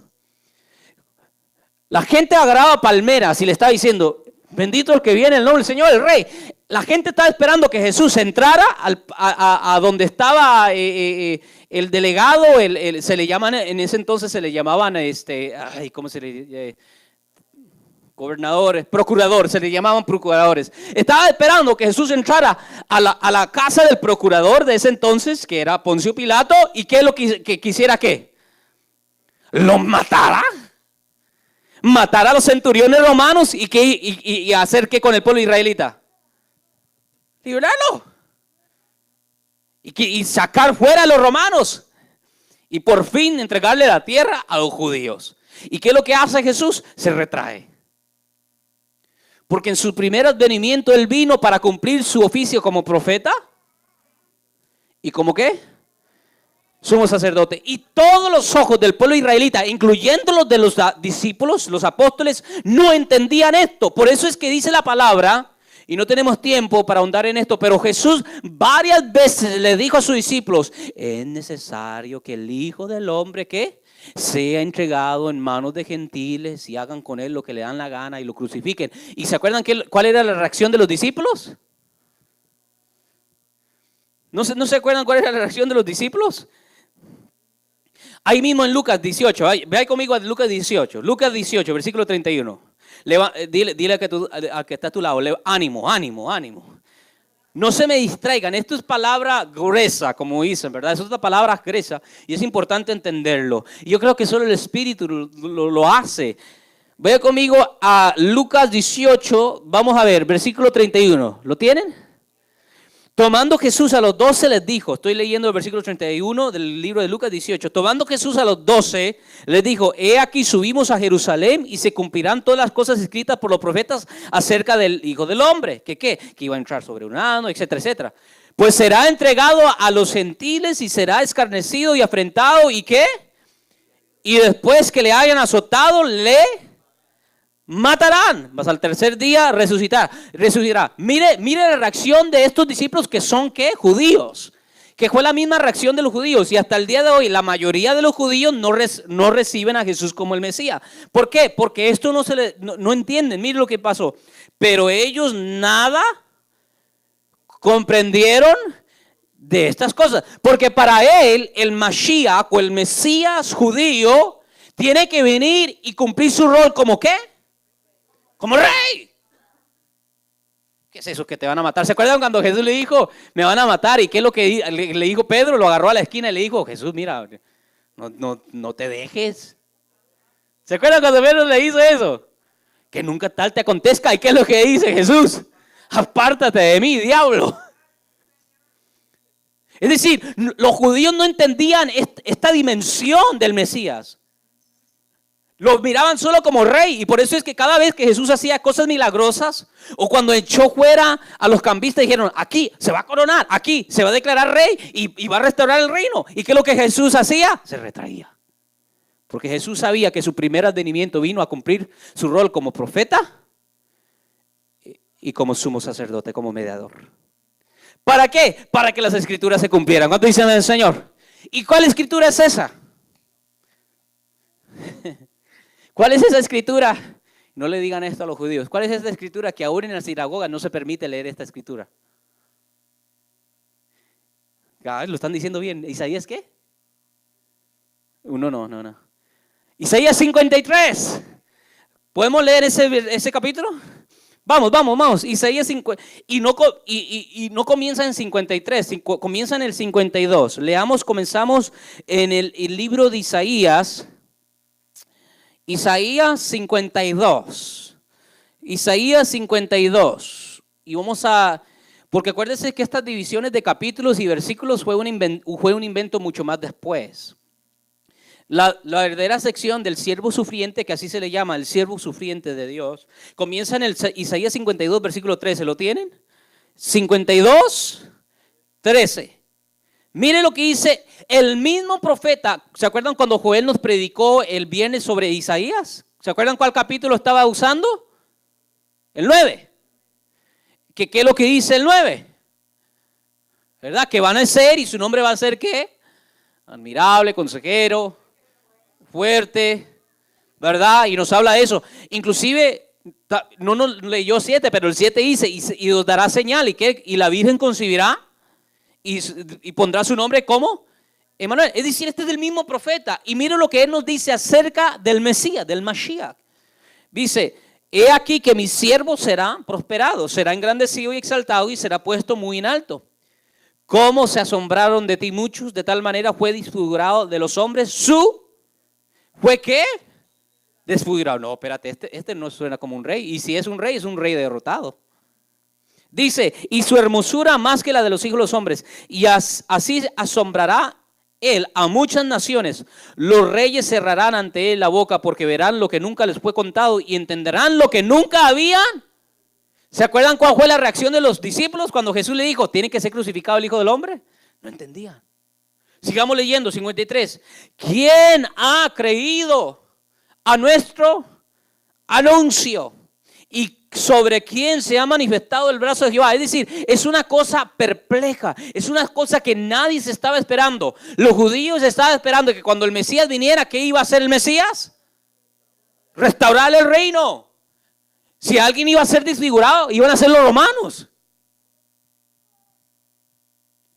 La gente agarraba palmeras y le estaba diciendo, bendito el que viene en el nombre del Señor, el Rey. La gente estaba esperando que Jesús entrara a donde estaba el delegado, se le llaman, en ese entonces se le llamaban, ¿cómo se le gobernadores, procuradores, se le llamaban procuradores. Estaba esperando que Jesús entrara a la casa del procurador de ese entonces, que era Poncio Pilato, y que lo que quisiera que lo matara. Matar a los centuriones romanos y hacer qué con el pueblo israelita. Librarlo. Y sacar fuera a los romanos. Y por fin entregarle la tierra a los judíos. ¿Y qué es lo que hace Jesús? Se retrae. Porque en su primer advenimiento Él vino para cumplir su oficio como profeta. ¿Y como qué? Sumo sacerdote. Y todos los ojos del pueblo israelita, incluyendo los de los discípulos, los apóstoles, no entendían esto. Por eso es que dice la palabra, y no tenemos tiempo para ahondar en esto, pero Jesús varias veces le dijo a sus discípulos, es necesario que el Hijo del Hombre, ¿qué? Sea entregado en manos de gentiles y hagan con él lo que le dan la gana y lo crucifiquen. ¿Y se acuerdan cuál era la reacción de los discípulos? ¿No se acuerdan cuál era la reacción de los discípulos? Ahí mismo en Lucas 18, ve conmigo a Lucas 18, versículo 31. Dile al que está a tu lado, ánimo, ánimo, ánimo. No se me distraigan, esto es palabra gruesa, como dicen, ¿verdad? Es otra palabra gruesa y es importante entenderlo. Y yo creo que solo el Espíritu lo hace. Ve conmigo a Lucas 18, vamos a ver, versículo 31. ¿Lo tienen? Tomando Jesús a los 12 les dijo, estoy leyendo el versículo 31 del libro de Lucas 18. Tomando Jesús a los 12 les dijo, he aquí subimos a Jerusalén y se cumplirán todas las cosas escritas por los profetas acerca del Hijo del Hombre. Que iba a entrar sobre un asno, etcétera, etcétera. Pues será entregado a los gentiles y será escarnecido y afrentado y ¿qué? Y después que le hayan azotado le matarán, mas al tercer día resucitará. Mire la reacción de estos discípulos que son ¿qué? Judíos. Que fue la misma reacción de los judíos. Y hasta el día de hoy la mayoría de los judíos no reciben a Jesús como el Mesías. ¿Por qué? Porque esto no entienden. Mire lo que pasó. Pero ellos nada comprendieron de estas cosas. Porque para él el Mashiach o el Mesías judío tiene que venir y cumplir su rol como ¿qué? Como rey. ¿Qué es eso que te van a matar? ¿Se acuerdan cuando Jesús le dijo, me van a matar? ¿Y qué es lo que le dijo Pedro? Lo agarró a la esquina y le dijo, Jesús, mira, no te dejes. ¿Se acuerdan cuando Pedro le hizo eso? Que nunca tal te acontezca. ¿Y qué es lo que dice Jesús? Apártate de mí, diablo. Es decir, los judíos no entendían esta dimensión del Mesías. Lo miraban solo como rey. Y por eso es que cada vez que Jesús hacía cosas milagrosas, o cuando echó fuera a los cambistas, dijeron, aquí se va a coronar, aquí se va a declarar rey y va a restaurar el reino. ¿Y qué es lo que Jesús hacía? Se retraía. Porque Jesús sabía que su primer advenimiento vino a cumplir su rol como profeta y como sumo sacerdote, como mediador. ¿Para qué? Para que las escrituras se cumplieran. ¿Cuánto dicen el Señor? ¿Y cuál escritura es esa? ¿Cuál es esa escritura? No le digan esto a los judíos. ¿Cuál es esa escritura que aún en la sinagoga no se permite leer esta escritura? Lo están diciendo bien. ¿Isaías qué? No. Isaías 53. ¿Podemos leer ese capítulo? Vamos. Isaías 50. Y no comienza en 53, comienza en el 52. Comenzamos en el libro de Isaías. Isaías 52. Isaías 52. Y porque acuérdense que estas divisiones de capítulos y versículos fue un invento mucho más después. La verdadera sección del siervo sufriente, que así se le llama, el siervo sufriente de Dios, comienza en el Isaías 52, versículo 13. ¿Lo tienen? 52, 13. Mire lo que dice el mismo profeta. ¿Se acuerdan cuando Joel nos predicó el viernes sobre Isaías? ¿Se acuerdan cuál capítulo estaba usando? El 9. ¿Qué es lo que dice el 9? ¿Verdad? Que van a ser y su nombre va a ser ¿qué? Admirable, consejero, fuerte, ¿verdad? Y nos habla de eso. Inclusive, no nos leyó 7, pero el 7 dice, y os dará señal, y la Virgen concebirá, y pondrá su nombre como Emmanuel. Es decir, este es el mismo profeta. Y mire lo que él nos dice acerca del Mesías, del Mashiach. Dice, he aquí que mi siervo será prosperado, será engrandecido y exaltado y será puesto muy en alto. ¿Cómo se asombraron de ti muchos? De tal manera fue desfigurado de los hombres ¿fue qué? Desfigurado. No, espérate, este no suena como un rey. Y si es un rey derrotado. Dice, y su hermosura más que la de los hijos de los hombres. Y así asombrará él a muchas naciones. Los reyes cerrarán ante él la boca porque verán lo que nunca les fue contado y entenderán lo que nunca habían. ¿Se acuerdan cuál fue la reacción de los discípulos cuando Jesús le dijo, tiene que ser crucificado el Hijo del Hombre? No entendían. Sigamos leyendo, 53. ¿Quién ha creído a nuestro anuncio? ¿Y sobre quién se ha manifestado el brazo de Jehová? Es decir, es una cosa perpleja, es una cosa que nadie se estaba esperando. Los judíos estaban esperando que cuando el Mesías viniera, ¿qué iba a hacer el Mesías? Restaurar el reino. Si alguien iba a ser desfigurado, iban a ser los romanos.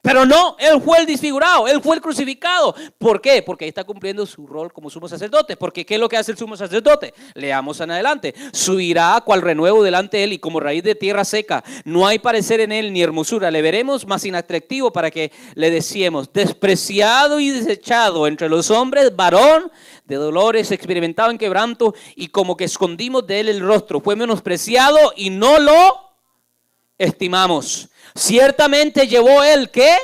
Pero no, él fue el desfigurado, él fue el crucificado. ¿Por qué? Porque ahí está cumpliendo su rol como sumo sacerdote. Porque ¿qué es lo que hace el sumo sacerdote? Leamos en adelante. Subirá cual renuevo delante de él y como raíz de tierra seca. No hay parecer en él ni hermosura. Le veremos más inatractivo para que le decíamos, despreciado y desechado entre los hombres, varón de dolores, experimentado en quebranto y como que escondimos de él el rostro. Fue menospreciado y no lo estimamos. Ciertamente llevó él ¿qué?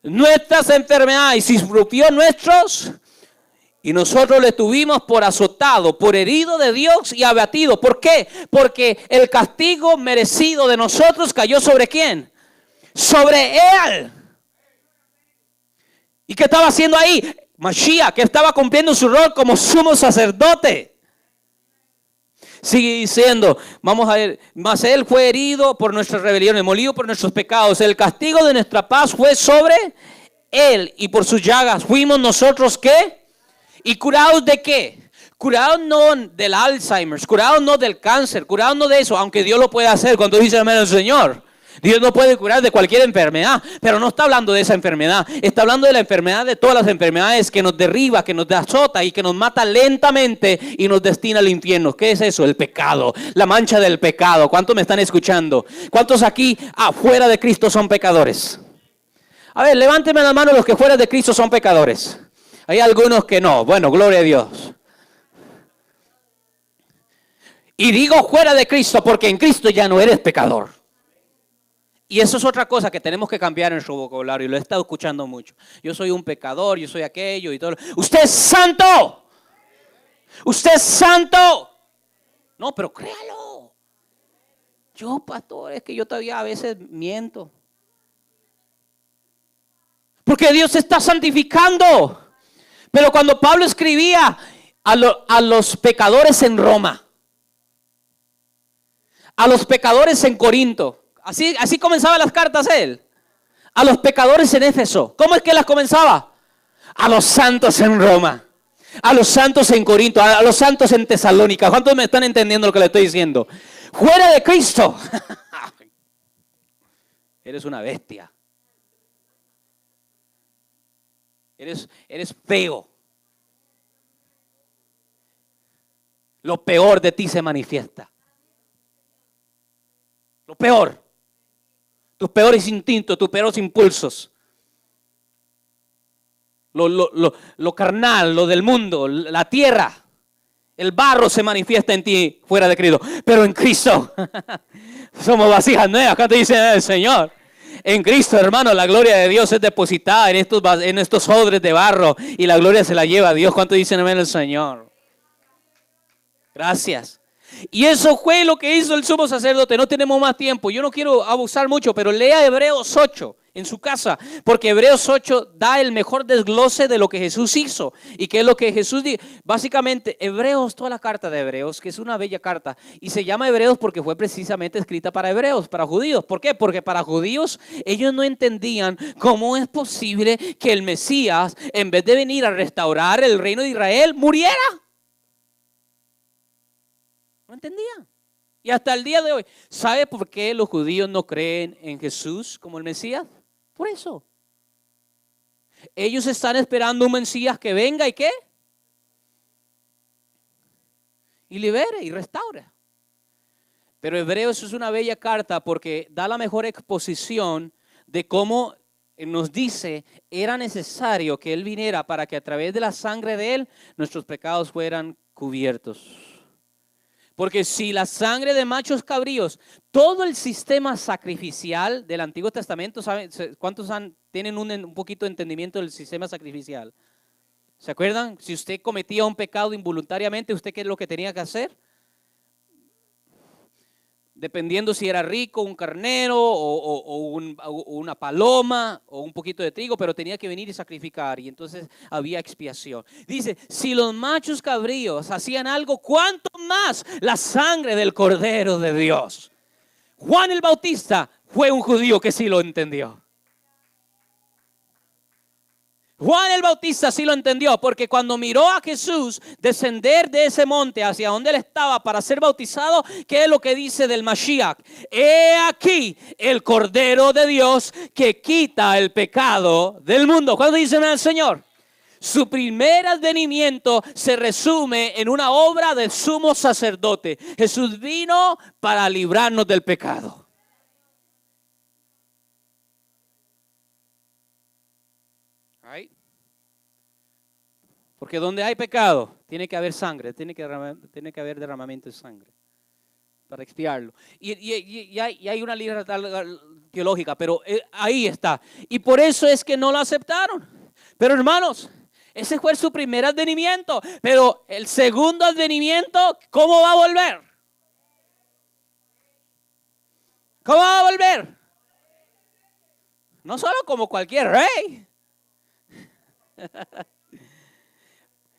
Nuestras enfermedades y sufrió nuestros, y nosotros le tuvimos por azotado, por herido de Dios y abatido. ¿Por qué? Porque el castigo merecido de nosotros cayó sobre ¿quién? Sobre él. ¿Y qué estaba haciendo ahí? Mashiach, que estaba cumpliendo su rol como sumo sacerdote. Sigue diciendo, vamos a ver, mas él fue herido por nuestras rebeliones, molido por nuestros pecados. El castigo de nuestra paz fue sobre él y por sus llagas fuimos nosotros ¿qué? ¿Y curados de qué? Curados no del Alzheimer, curados no del cáncer, curados no de eso, aunque Dios lo puede hacer cuando dice amén al Señor. Dios no puede curar de cualquier enfermedad, pero no está hablando de esa enfermedad. Está hablando de la enfermedad de todas las enfermedades que nos derriba, que nos azota y que nos mata lentamente y nos destina al infierno. ¿Qué es eso? El pecado, la mancha del pecado. ¿Cuántos me están escuchando? ¿Cuántos aquí afuera de Cristo son pecadores? A ver, levánteme la mano los que fuera de Cristo son pecadores. Hay algunos que no. Bueno, gloria a Dios. Y digo fuera de Cristo porque en Cristo ya no eres pecador. Y eso es otra cosa que tenemos que cambiar en nuestro vocabulario. Lo he estado escuchando mucho. Yo soy un pecador, yo soy aquello y todo. ¡Usted es santo! Usted es santo. No, pero créalo. Yo, pastor, es que yo todavía a veces miento. Porque Dios se está santificando. Pero cuando Pablo escribía a los pecadores en Roma, a los pecadores en Corinto, así comenzaba las cartas él. A los pecadores en Éfeso, ¿cómo es que las comenzaba? A los santos en Roma, a los santos en Corinto, a los santos en Tesalónica. ¿Cuántos me están entendiendo lo que le estoy diciendo? Fuera de Cristo. Eres una bestia. Eres feo. Lo peor de ti se manifiesta. Lo peor. Tus peores instintos, tus peores impulsos. Lo carnal, lo del mundo, la tierra. El barro se manifiesta en ti fuera de Cristo. Pero en Cristo somos vasijas nuevas. ¿Cuánto dice el Señor? En Cristo, hermano, la gloria de Dios es depositada en estos odres de barro y la gloria se la lleva a Dios. ¿Cuánto dicen amén el Señor? Gracias. Y eso fue lo que hizo el sumo sacerdote. No tenemos más tiempo. Yo no quiero abusar mucho, pero lea Hebreos 8 en su casa, porque Hebreos 8 da el mejor desglose de lo que Jesús hizo y qué es lo que Jesús dijo. Básicamente, Hebreos, toda la carta de Hebreos, que es una bella carta, y se llama Hebreos porque fue precisamente escrita para hebreos, para judíos. ¿Por qué? Porque para judíos ellos no entendían cómo es posible que el Mesías, en vez de venir a restaurar el reino de Israel, muriera. No entendían. Y hasta el día de hoy, ¿sabe por qué los judíos no creen en Jesús como el Mesías? Por eso. Ellos están esperando un Mesías que venga y ¿qué? Y libere y restaure. Pero Hebreos es una bella carta porque da la mejor exposición de cómo nos dice era necesario que Él viniera para que a través de la sangre de Él nuestros pecados fueran cubiertos. Porque si la sangre de machos cabríos, todo el sistema sacrificial del Antiguo Testamento, ¿saben? ¿Cuántos tienen un poquito de entendimiento del sistema sacrificial? ¿Se acuerdan? Si usted cometía un pecado involuntariamente, ¿usted qué es lo que tenía que hacer? Dependiendo si era rico, un carnero o una paloma o un poquito de trigo, pero tenía que venir y sacrificar y entonces había expiación. Dice, si los machos cabríos hacían algo, ¿cuánto más la sangre del Cordero de Dios? Juan el Bautista fue un judío que sí lo entendió. Juan el Bautista sí lo entendió, porque cuando miró a Jesús descender de ese monte hacia donde él estaba para ser bautizado, ¿qué es lo que dice del Mashiach? He aquí el Cordero de Dios que quita el pecado del mundo. ¿Cuándo dicen al Señor? Su primer advenimiento se resume en una obra del sumo sacerdote. Jesús vino para librarnos del pecado. Porque donde hay pecado, tiene que haber sangre, tiene que haber derramamiento de sangre para expiarlo. Y hay una línea teológica, pero ahí está. Y por eso es que no lo aceptaron. Pero hermanos, ese fue su primer advenimiento. Pero el segundo advenimiento, ¿cómo va a volver? ¿Cómo va a volver? No solo como cualquier rey.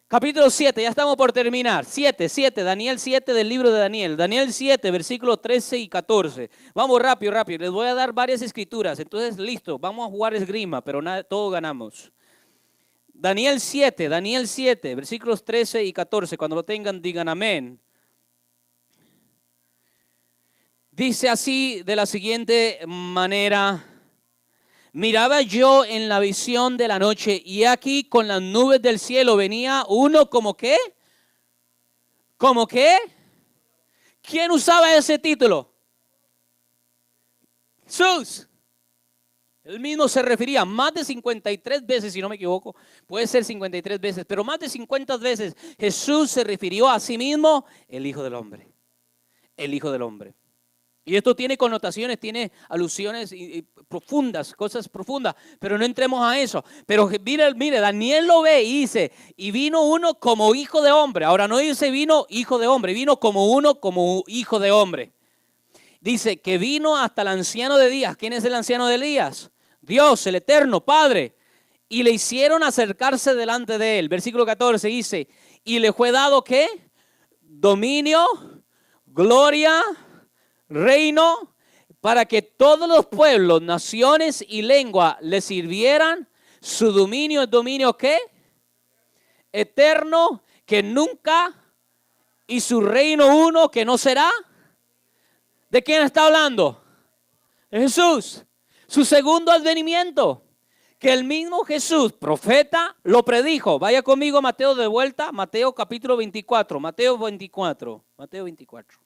Capítulo 7, ya estamos por terminar. 7, Daniel 7 del libro de Daniel. Daniel 7, versículos 13 y 14. Vamos rápido. Les voy a dar varias escrituras. Entonces, listo, vamos a jugar esgrima, pero todo ganamos. Daniel 7, versículos 13 y 14. Cuando lo tengan, digan amén. Dice así de la siguiente manera. Miraba yo en la visión de la noche y aquí con las nubes del cielo venía uno como ¿qué? ¿Como qué? ¿Quién usaba ese título? Jesús. Él mismo se refería más de 53 veces, si no me equivoco, puede ser 53 veces, pero más de 50 veces Jesús se refirió a sí mismo, el Hijo del Hombre. El Hijo del Hombre. Y esto tiene connotaciones, tiene alusiones y profundas, cosas profundas, pero no entremos a eso. Pero mire, Daniel lo ve y dice, y vino uno como hijo de hombre. Ahora no dice vino hijo de hombre, vino como uno como hijo de hombre. Dice que vino hasta el anciano de días. ¿Quién es el anciano de días? Dios, el eterno, Padre. Y le hicieron acercarse delante de él. Versículo 14 dice, y le fue dado ¿qué? Dominio, gloria, reino, para que todos los pueblos, naciones y lengua le sirvieran. Su dominio es dominio ¿qué? Eterno, que nunca, y su reino uno que no será. ¿De quién está hablando? De Jesús. Su segundo advenimiento, que el mismo Jesús, profeta, lo predijo. Vaya conmigo a Mateo de vuelta, Mateo capítulo 24, Mateo 24, Mateo 24.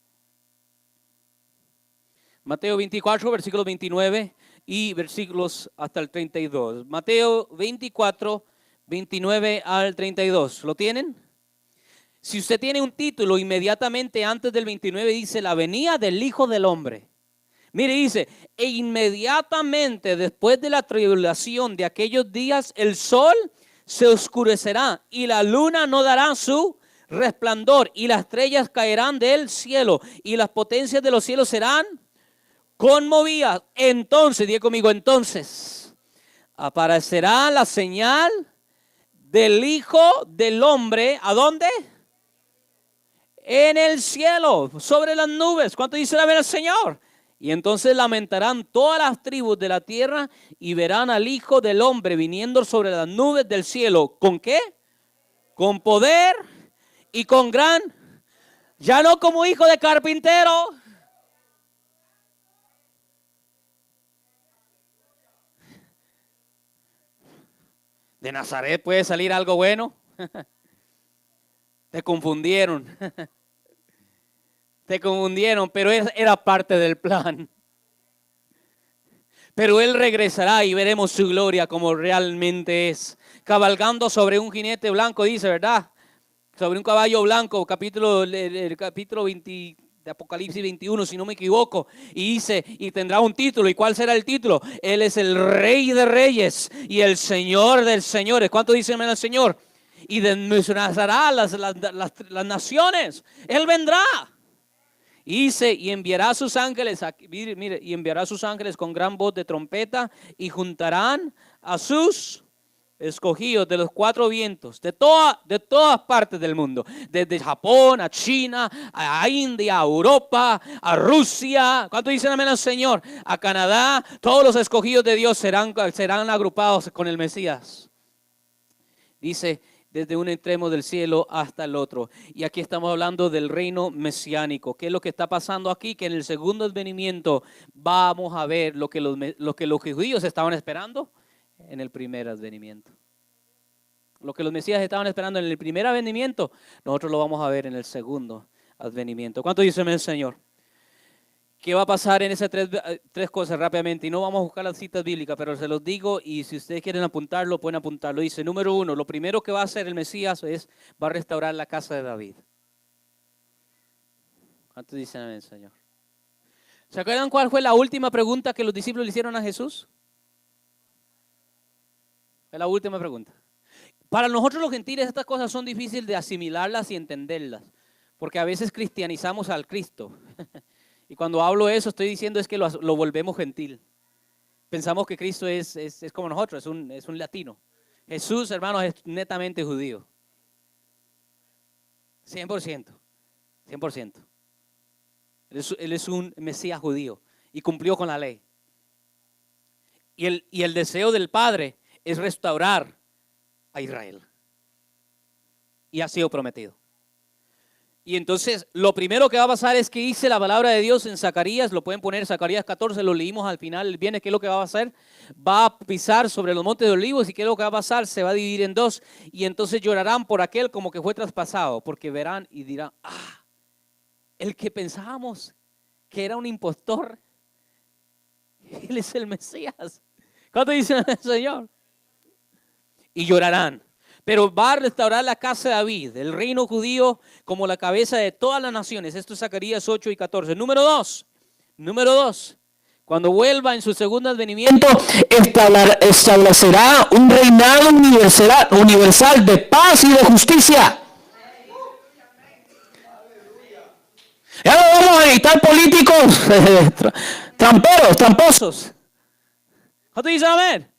Mateo 24, versículos 29 y versículos hasta el 32. Mateo 24, 29 al 32. ¿Lo tienen? Si usted tiene un título, inmediatamente antes del 29 dice la venida del Hijo del Hombre. Mire, dice, e inmediatamente después de la tribulación de aquellos días, el sol se oscurecerá y la luna no dará su resplandor y las estrellas caerán del cielo y las potencias de los cielos serán conmovidas. Entonces, diga conmigo, entonces aparecerá la señal del Hijo del Hombre. ¿A dónde? En el cielo, sobre las nubes. ¿Cuánto dice la verdad, Señor? Y entonces lamentarán todas las tribus de la tierra y verán al Hijo del Hombre viniendo sobre las nubes del cielo. ¿Con qué? Con poder y con gran, ya no como hijo de carpintero. ¿De Nazaret puede salir algo bueno? Te confundieron. Te confundieron, pero era parte del plan. Pero Él regresará y veremos su gloria como realmente es. Cabalgando sobre un jinete blanco, dice, ¿verdad? Sobre un caballo blanco, el capítulo 20 de Apocalipsis 21, si no me equivoco. Y dice, y tendrá un título. ¿Y cuál será el título? Él es el Rey de Reyes y el Señor de Señores. ¿Cuánto dicen el Señor? Y desmenuzará las naciones. Él vendrá. Y dice, y enviará a sus ángeles, mire, y enviará a sus ángeles con gran voz de trompeta y juntarán a sus escogidos de los cuatro vientos, de todas partes del mundo, desde Japón a China, a India, a Europa, a Rusia. ¿Cuánto dicen amén al Señor? A Canadá. Todos los escogidos de Dios serán agrupados con el Mesías. Dice, desde un extremo del cielo hasta el otro. Y aquí estamos hablando del reino mesiánico. ¿Qué es lo que está pasando aquí? Que en el segundo advenimiento vamos a ver lo que los judíos estaban esperando en el primer advenimiento. Lo que los mesías estaban esperando en el primer advenimiento, nosotros lo vamos a ver en el segundo advenimiento. ¿Cuánto dice el Señor? ¿Qué va a pasar en esas tres cosas rápidamente? Y no vamos a buscar las citas bíblicas, pero se los digo y si ustedes quieren apuntarlo, pueden apuntarlo. Dice, número 1, lo primero que va a hacer el Mesías va a restaurar la casa de David. ¿Cuántos dicen amén, Señor? ¿Se acuerdan cuál fue la última pregunta que los discípulos le hicieron a Jesús? Es la última pregunta. Para nosotros los gentiles estas cosas son difíciles de asimilarlas y entenderlas, porque a veces cristianizamos al Cristo. Y cuando hablo eso estoy diciendo es que lo volvemos gentil. Pensamos que Cristo es como nosotros, es un latino. Jesús, hermanos, es netamente judío. 100%. 100%. Él es un Mesías judío y cumplió con la ley. Y el deseo del Padre es restaurar a Israel. Y ha sido prometido. Y entonces lo primero que va a pasar es que dice la palabra de Dios en Zacarías, lo pueden poner Zacarías 14, lo leímos al final el viernes. ¿Qué es lo que va a pasar? Va a pisar sobre los montes de olivos y ¿qué es lo que va a pasar? Se va a dividir en dos y entonces llorarán por aquel como que fue traspasado, porque verán y dirán, el que pensábamos que era un impostor, él es el Mesías. ¿Cuánto dicen el Señor? Y llorarán. Pero va a restaurar la casa de David, el reino judío como la cabeza de todas las naciones. Esto es Zacarías 8 y 14. Número 2, Número 2, cuando vuelva en su segundo advenimiento, establecerá un reinado universal de paz y de justicia. Ya no vamos a necesitar políticos tramperos, tramposos. ¿Cuánto dicen amén?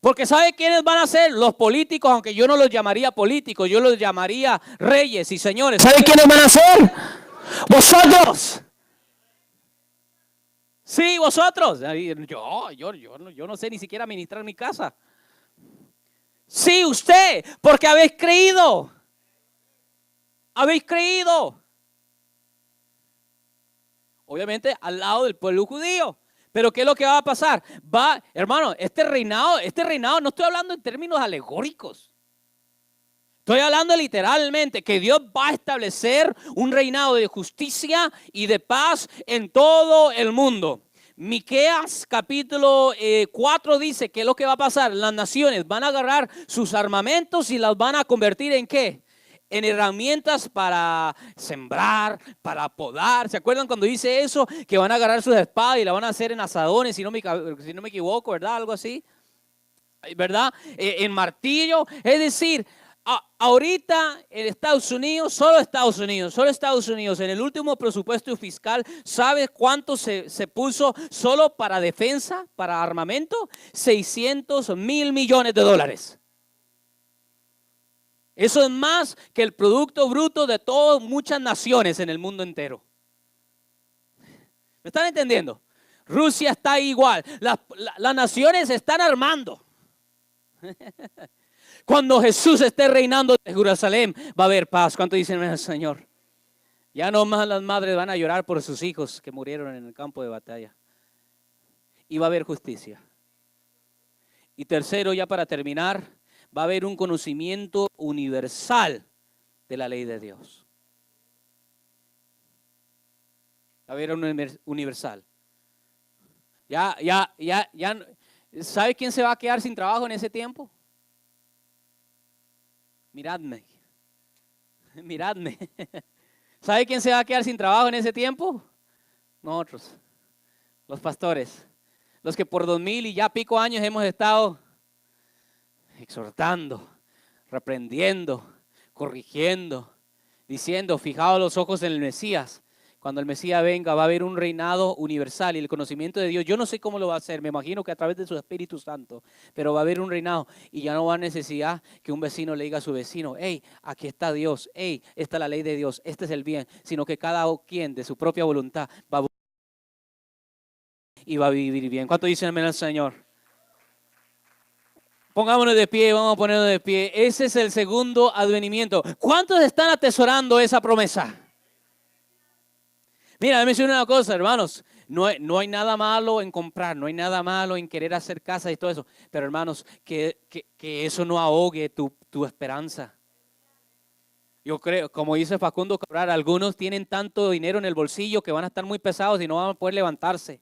Porque ¿sabe quiénes van a ser? Los políticos, aunque yo no los llamaría políticos, yo los llamaría reyes y señores. ¿Sabe quiénes van a ser? Vosotros. Sí, vosotros. Yo no sé ni siquiera administrar mi casa. Sí, usted, porque habéis creído. Habéis creído. Obviamente al lado del pueblo judío. Pero ¿qué es lo que va a pasar? Hermano, este reinado, no estoy hablando en términos alegóricos. Estoy hablando literalmente que Dios va a establecer un reinado de justicia y de paz en todo el mundo. Miqueas capítulo 4 dice que lo que va a pasar, las naciones van a agarrar sus armamentos y las van a convertir ¿en qué? En herramientas para sembrar, para podar. ¿Se acuerdan cuando dice eso? Que van a agarrar sus espadas y la van a hacer en asadones, si no me equivoco, ¿verdad? Algo así, ¿verdad? En martillo, es decir, ahorita en Estados Unidos, solo Estados Unidos, en el último presupuesto fiscal, ¿sabe cuánto se puso solo para defensa, para armamento? 600,000 millones de dólares. Eso es más que el producto bruto de todas muchas naciones en el mundo entero. ¿Me están entendiendo? Rusia está igual. Las naciones se están armando. Cuando Jesús esté reinando en Jerusalén, va a haber paz. ¿Cuánto dicen el Señor? Ya no más las madres van a llorar por sus hijos que murieron en el campo de batalla. Y va a haber justicia. Y tercero, ya para terminar, va a haber un conocimiento universal de la ley de Dios. Va a haber un universal. ¿Sabe quién se va a quedar sin trabajo en ese tiempo? Miradme. ¿Sabe quién se va a quedar sin trabajo en ese tiempo? Nosotros, los pastores, los que por 2000 y ya pico años hemos estado exhortando, reprendiendo, corrigiendo, diciendo, fijaos los ojos en el Mesías. Cuando el Mesías venga va a haber un reinado universal y el conocimiento de Dios. Yo no sé cómo lo va a hacer, me imagino que a través de su Espíritu Santo, pero va a haber un reinado y ya no va a necesidad que un vecino le diga a su vecino, hey, aquí está Dios, hey, esta es la ley de Dios, este es el bien, sino que cada quien de su propia voluntad va a y va a vivir bien. ¿Cuánto dicen amén al Señor? Pongámonos de pie, vamos a ponernos de pie. Ese es el segundo advenimiento. ¿Cuántos están atesorando esa promesa? Mira, déjame decir una cosa, hermanos. No hay nada malo en comprar, no hay nada malo en querer hacer casa y todo eso. Pero hermanos, que eso no ahogue tu esperanza. Yo creo, como dice Facundo Cabral, algunos tienen tanto dinero en el bolsillo que van a estar muy pesados y no van a poder levantarse.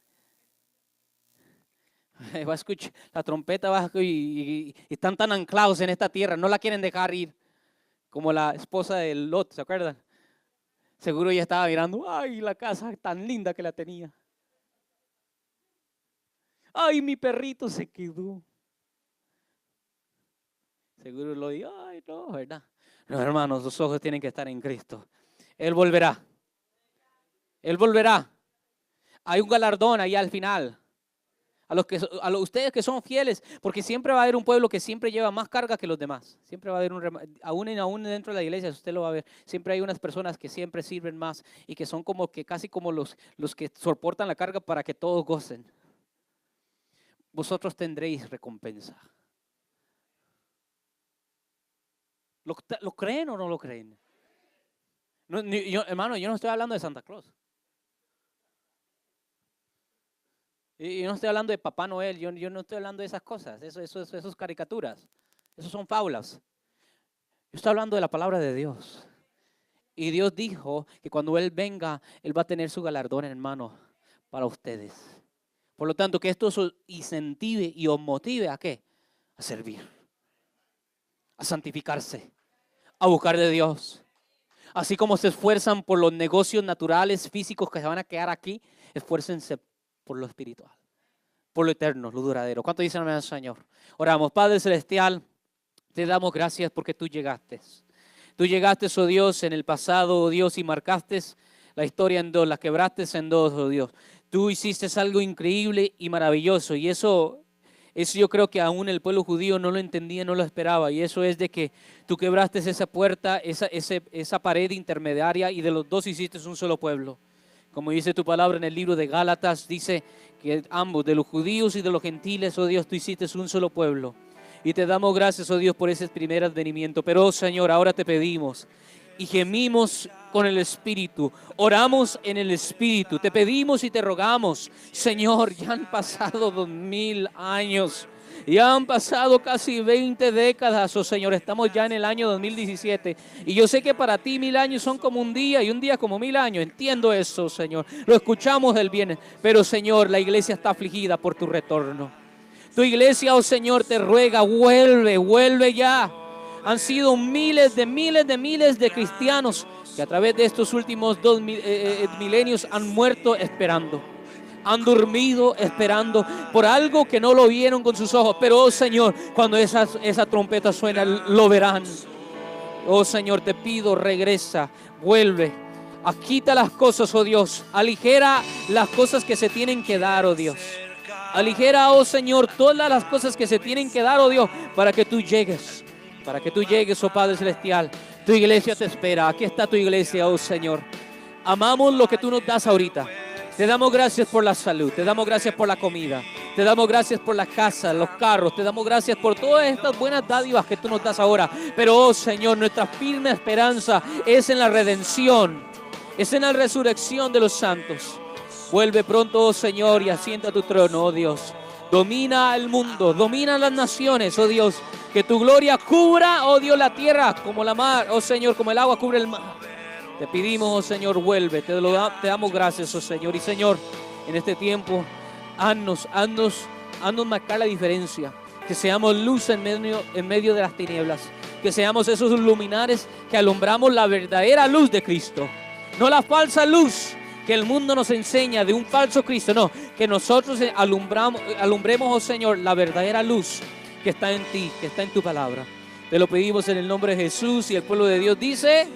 Va a escuchar la trompeta y están tan anclados en esta tierra, no la quieren dejar ir. Como la esposa de Lot, ¿se acuerdan? Seguro ella estaba mirando, ay, la casa tan linda que la tenía. Ay, mi perrito se quedó. Seguro lo dijo, ay, no, ¿verdad? No, hermanos, los ojos tienen que estar en Cristo. Él volverá. Él volverá. Hay un galardón ahí al final. A ustedes que son fieles, porque siempre va a haber un pueblo que siempre lleva más carga que los demás. Siempre va a haber aún dentro de la iglesia, usted lo va a ver. Siempre hay unas personas que siempre sirven más y que son como que casi como los que soportan la carga para que todos gocen. Vosotros tendréis recompensa. ¿Lo creen o no lo creen? No, hermano, yo no estoy hablando de Santa Claus. Y yo no estoy hablando de Papá Noel, yo no estoy hablando de esas cosas, esas caricaturas, esos son fábulas. Yo estoy hablando de la palabra de Dios. Y Dios dijo que cuando Él venga, Él va a tener su galardón, hermano, para ustedes. Por lo tanto, que esto os incentive y os motive ¿a qué? A servir, a santificarse, a buscar de Dios. Así como se esfuerzan por los negocios naturales, físicos que se van a quedar aquí, esfuércense por lo espiritual, por lo eterno, lo duradero. ¿Cuánto dicen amén, Señor? Oramos. Padre Celestial, te damos gracias porque tú llegaste. Tú llegaste, oh Dios, en el pasado, oh Dios, y marcaste la historia en dos, la quebraste en dos, oh Dios. Tú hiciste algo increíble y maravilloso, y eso yo creo que aún el pueblo judío no lo entendía, no lo esperaba, y eso es de que tú quebraste esa puerta, esa pared intermediaria, y de los dos hiciste un solo pueblo. Como dice tu palabra en el libro de Gálatas, dice que ambos, de los judíos y de los gentiles, oh Dios, tú hiciste un solo pueblo. Y te damos gracias, oh Dios, por ese primer advenimiento. Pero, oh Señor, ahora te pedimos y gemimos con el Espíritu. Oramos en el Espíritu. Te pedimos y te rogamos, Señor, ya han pasado 2000 años. Ya han pasado casi 20 décadas, oh Señor. Estamos ya en el año 2017. Y yo sé que para ti 1000 años son como un día y un día como 1000 años. Entiendo eso, Señor. Lo escuchamos del bien. Pero, Señor, la iglesia está afligida por tu retorno. Tu iglesia, oh Señor, te ruega, vuelve ya. Han sido miles de cristianos que a través de estos últimos milenios han muerto esperando. Han dormido esperando por algo que no lo vieron con sus ojos. Pero, oh Señor, cuando esa trompeta suena, lo verán. Oh Señor, te pido, regresa, vuelve. Quita las cosas, oh Dios. Aligera las cosas que se tienen que dar, oh Dios. Aligera, oh Señor, todas las cosas que se tienen que dar, oh Dios, para que tú llegues, oh Padre Celestial. Tu iglesia te espera. Aquí está tu iglesia, oh Señor. Amamos lo que tú nos das ahorita. Te damos gracias por la salud, te damos gracias por la comida, te damos gracias por la casa, los carros, te damos gracias por todas estas buenas dádivas que tú nos das ahora. Pero, oh Señor, nuestra firme esperanza es en la redención, es en la resurrección de los santos. Vuelve pronto, oh Señor, y asienta tu trono, oh Dios. Domina el mundo, domina las naciones, oh Dios. Que tu gloria cubra, oh Dios, la tierra como la mar, oh Señor, como el agua cubre el mar. Te pedimos, oh Señor, vuelve. Te damos gracias, oh Señor. Y Señor, en este tiempo, haznos marcar la diferencia. Que seamos luz en medio de las tinieblas. Que seamos esos luminares que alumbramos la verdadera luz de Cristo. No la falsa luz que el mundo nos enseña de un falso Cristo, no, que nosotros alumbremos, oh Señor, la verdadera luz que está en ti, que está en tu palabra. Te lo pedimos en el nombre de Jesús, y el pueblo de Dios dice,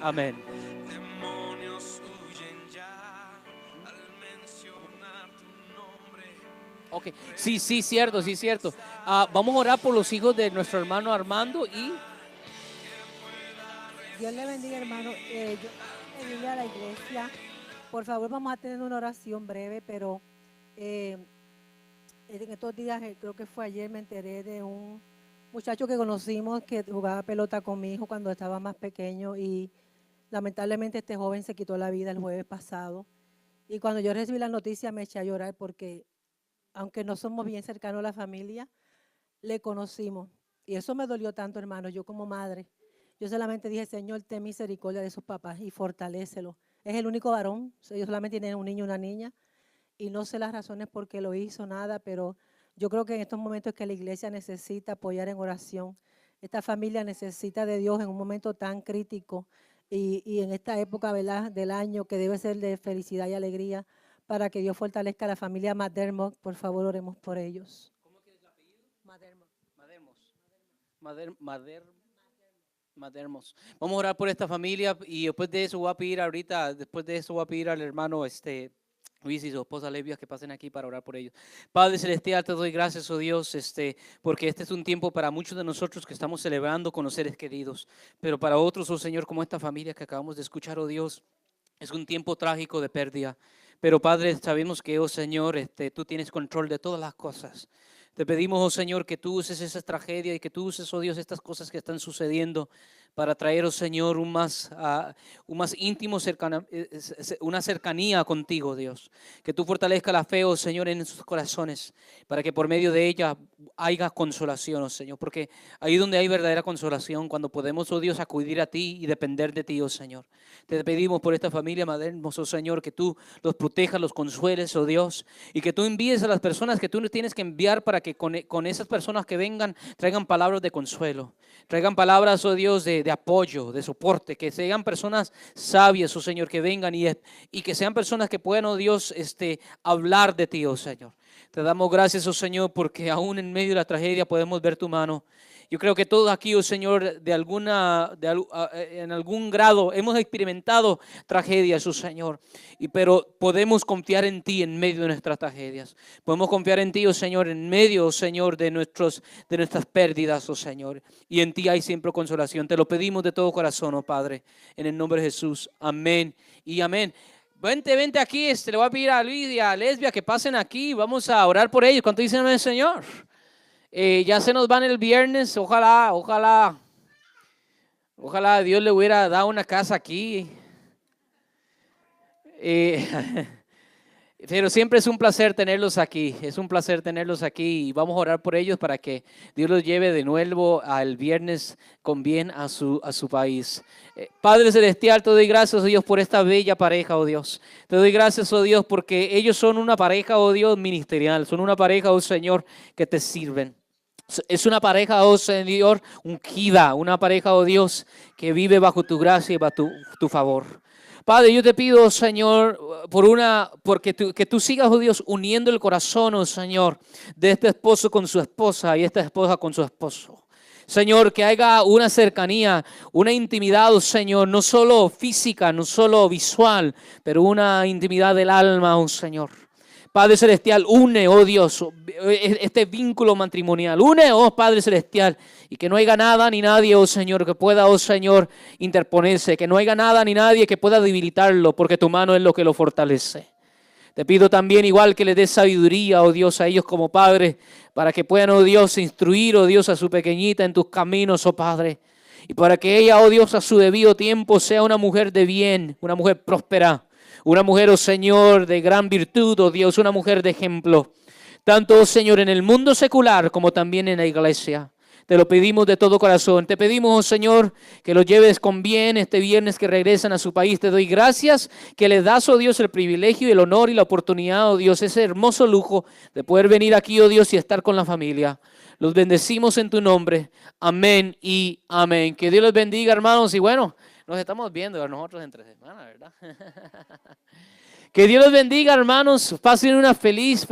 amén. Ok, sí, cierto. Vamos a orar por los hijos de nuestro hermano Armando y... Dios le bendiga, hermano. Yo venía a la iglesia. Por favor, vamos a tener una oración breve, pero en estos días, creo que fue ayer, me enteré de un muchacho que conocimos que jugaba pelota con mi hijo cuando estaba más pequeño, y lamentablemente este joven se quitó la vida el jueves pasado. Y cuando yo recibí la noticia me eché a llorar porque, aunque no somos bien cercanos a la familia, le conocimos. Y eso me dolió tanto, hermano. Yo como madre, yo solamente dije, Señor, ten misericordia de sus papás y fortalécelo. Es el único varón, ellos solamente tienen un niño y una niña, y no sé las razones por qué lo hizo, nada, pero yo creo que en estos momentos que la iglesia necesita apoyar en oración. Esta familia necesita de Dios en un momento tan crítico y en esta época, ¿verdad?, del año que debe ser de felicidad y alegría, para que Dios fortalezca a la familia McDermott. Por favor, oremos por ellos. ¿Cómo que es el apellido? Madermos. Vamos a orar por esta familia, y después de eso voy a pedir al hermano Luis y su esposa Levia que pasen aquí para orar por ellos. Padre Celestial, te doy gracias, oh Dios, porque este es un tiempo para muchos de nosotros que estamos celebrando con los seres queridos, pero para otros, oh Señor, como esta familia que acabamos de escuchar, oh Dios, es un tiempo trágico de pérdida. Pero Padre, sabemos que, oh Señor, tú tienes control de todas las cosas. Te pedimos, oh Señor, que tú uses esa tragedia y que tú uses, oh Dios, estas cosas que están sucediendo para traer, oh Señor, un más íntimo, una cercanía contigo, Dios. Que tú fortalezca la fe, oh Señor, en sus corazones, para que por medio de ella haya consolación, oh Señor. Porque ahí donde hay verdadera consolación, cuando podemos, oh Dios, acudir a ti y depender de ti, oh Señor. Te pedimos por esta familia, Madermos, oh Señor, que tú los protejas, los consueles, oh Dios, y que tú envíes a las personas que tú tienes que enviar para que con esas personas que vengan traigan palabras de consuelo, traigan palabras, oh Dios, de de apoyo, de soporte, que sean personas sabias, oh Señor, que vengan y que sean personas que puedan, oh Dios, hablar de ti, oh Señor. Te damos gracias, oh Señor, porque aún en medio de la tragedia podemos ver tu mano. Yo creo que todos aquí, oh Señor, en algún grado hemos experimentado tragedias, oh Señor, pero podemos confiar en ti en medio de nuestras tragedias. Podemos confiar en ti, oh Señor, en medio, oh Señor, de nuestras pérdidas, oh Señor. Y en ti hay siempre consolación. Te lo pedimos de todo corazón, oh Padre, en el nombre de Jesús. Amén y amén. Vente aquí, le voy a pedir a Luis y a Lesbia que pasen aquí. Vamos a orar por ellos. ¿Cuánto dicen amén, Señor? Ya se nos van el viernes. Ojalá Dios le hubiera dado una casa aquí. Pero siempre es un placer tenerlos aquí. Es un placer tenerlos aquí. Y vamos a orar por ellos para que Dios los lleve de nuevo al viernes con bien a su país. Padre Celestial, te doy gracias, oh Dios, por esta bella pareja, oh Dios. Te doy gracias, oh Dios, porque ellos son una pareja, oh Dios, ministerial. Son una pareja, oh Señor, que te sirven. Es una pareja, oh Señor, ungida, una pareja, oh Dios, que vive bajo tu gracia y bajo tu favor. Padre, yo te pido, Señor, que tú sigas, oh Dios, uniendo el corazón, oh Señor, de este esposo con su esposa y esta esposa con su esposo. Señor, que haya una cercanía, una intimidad, oh Señor, no solo física, no solo visual, pero una intimidad del alma, oh Señor. Padre Celestial, une, oh Dios, este vínculo matrimonial. Une, oh Padre Celestial, y que no haya nada ni nadie, oh Señor, que pueda, oh Señor, interponerse. Que no haya nada ni nadie que pueda debilitarlo, porque tu mano es lo que lo fortalece. Te pido también igual que le des sabiduría, oh Dios, a ellos como padres, para que puedan, oh Dios, instruir, oh Dios, a su pequeñita en tus caminos, oh Padre. Y para que ella, oh Dios, a su debido tiempo sea una mujer de bien, una mujer próspera. Una mujer, oh Señor, de gran virtud, oh Dios, una mujer de ejemplo. Tanto, oh Señor, en el mundo secular como también en la iglesia. Te lo pedimos de todo corazón. Te pedimos, oh Señor, que los lleves con bien este viernes que regresan a su país. Te doy gracias que les das, oh Dios, el privilegio, el honor y la oportunidad, oh Dios, ese hermoso lujo de poder venir aquí, oh Dios, y estar con la familia. Los bendecimos en tu nombre. Amén y amén. Que Dios los bendiga, hermanos. Y bueno, nos estamos viendo nosotros entre semana, ¿verdad? Que Dios los bendiga, hermanos. Pasen una feliz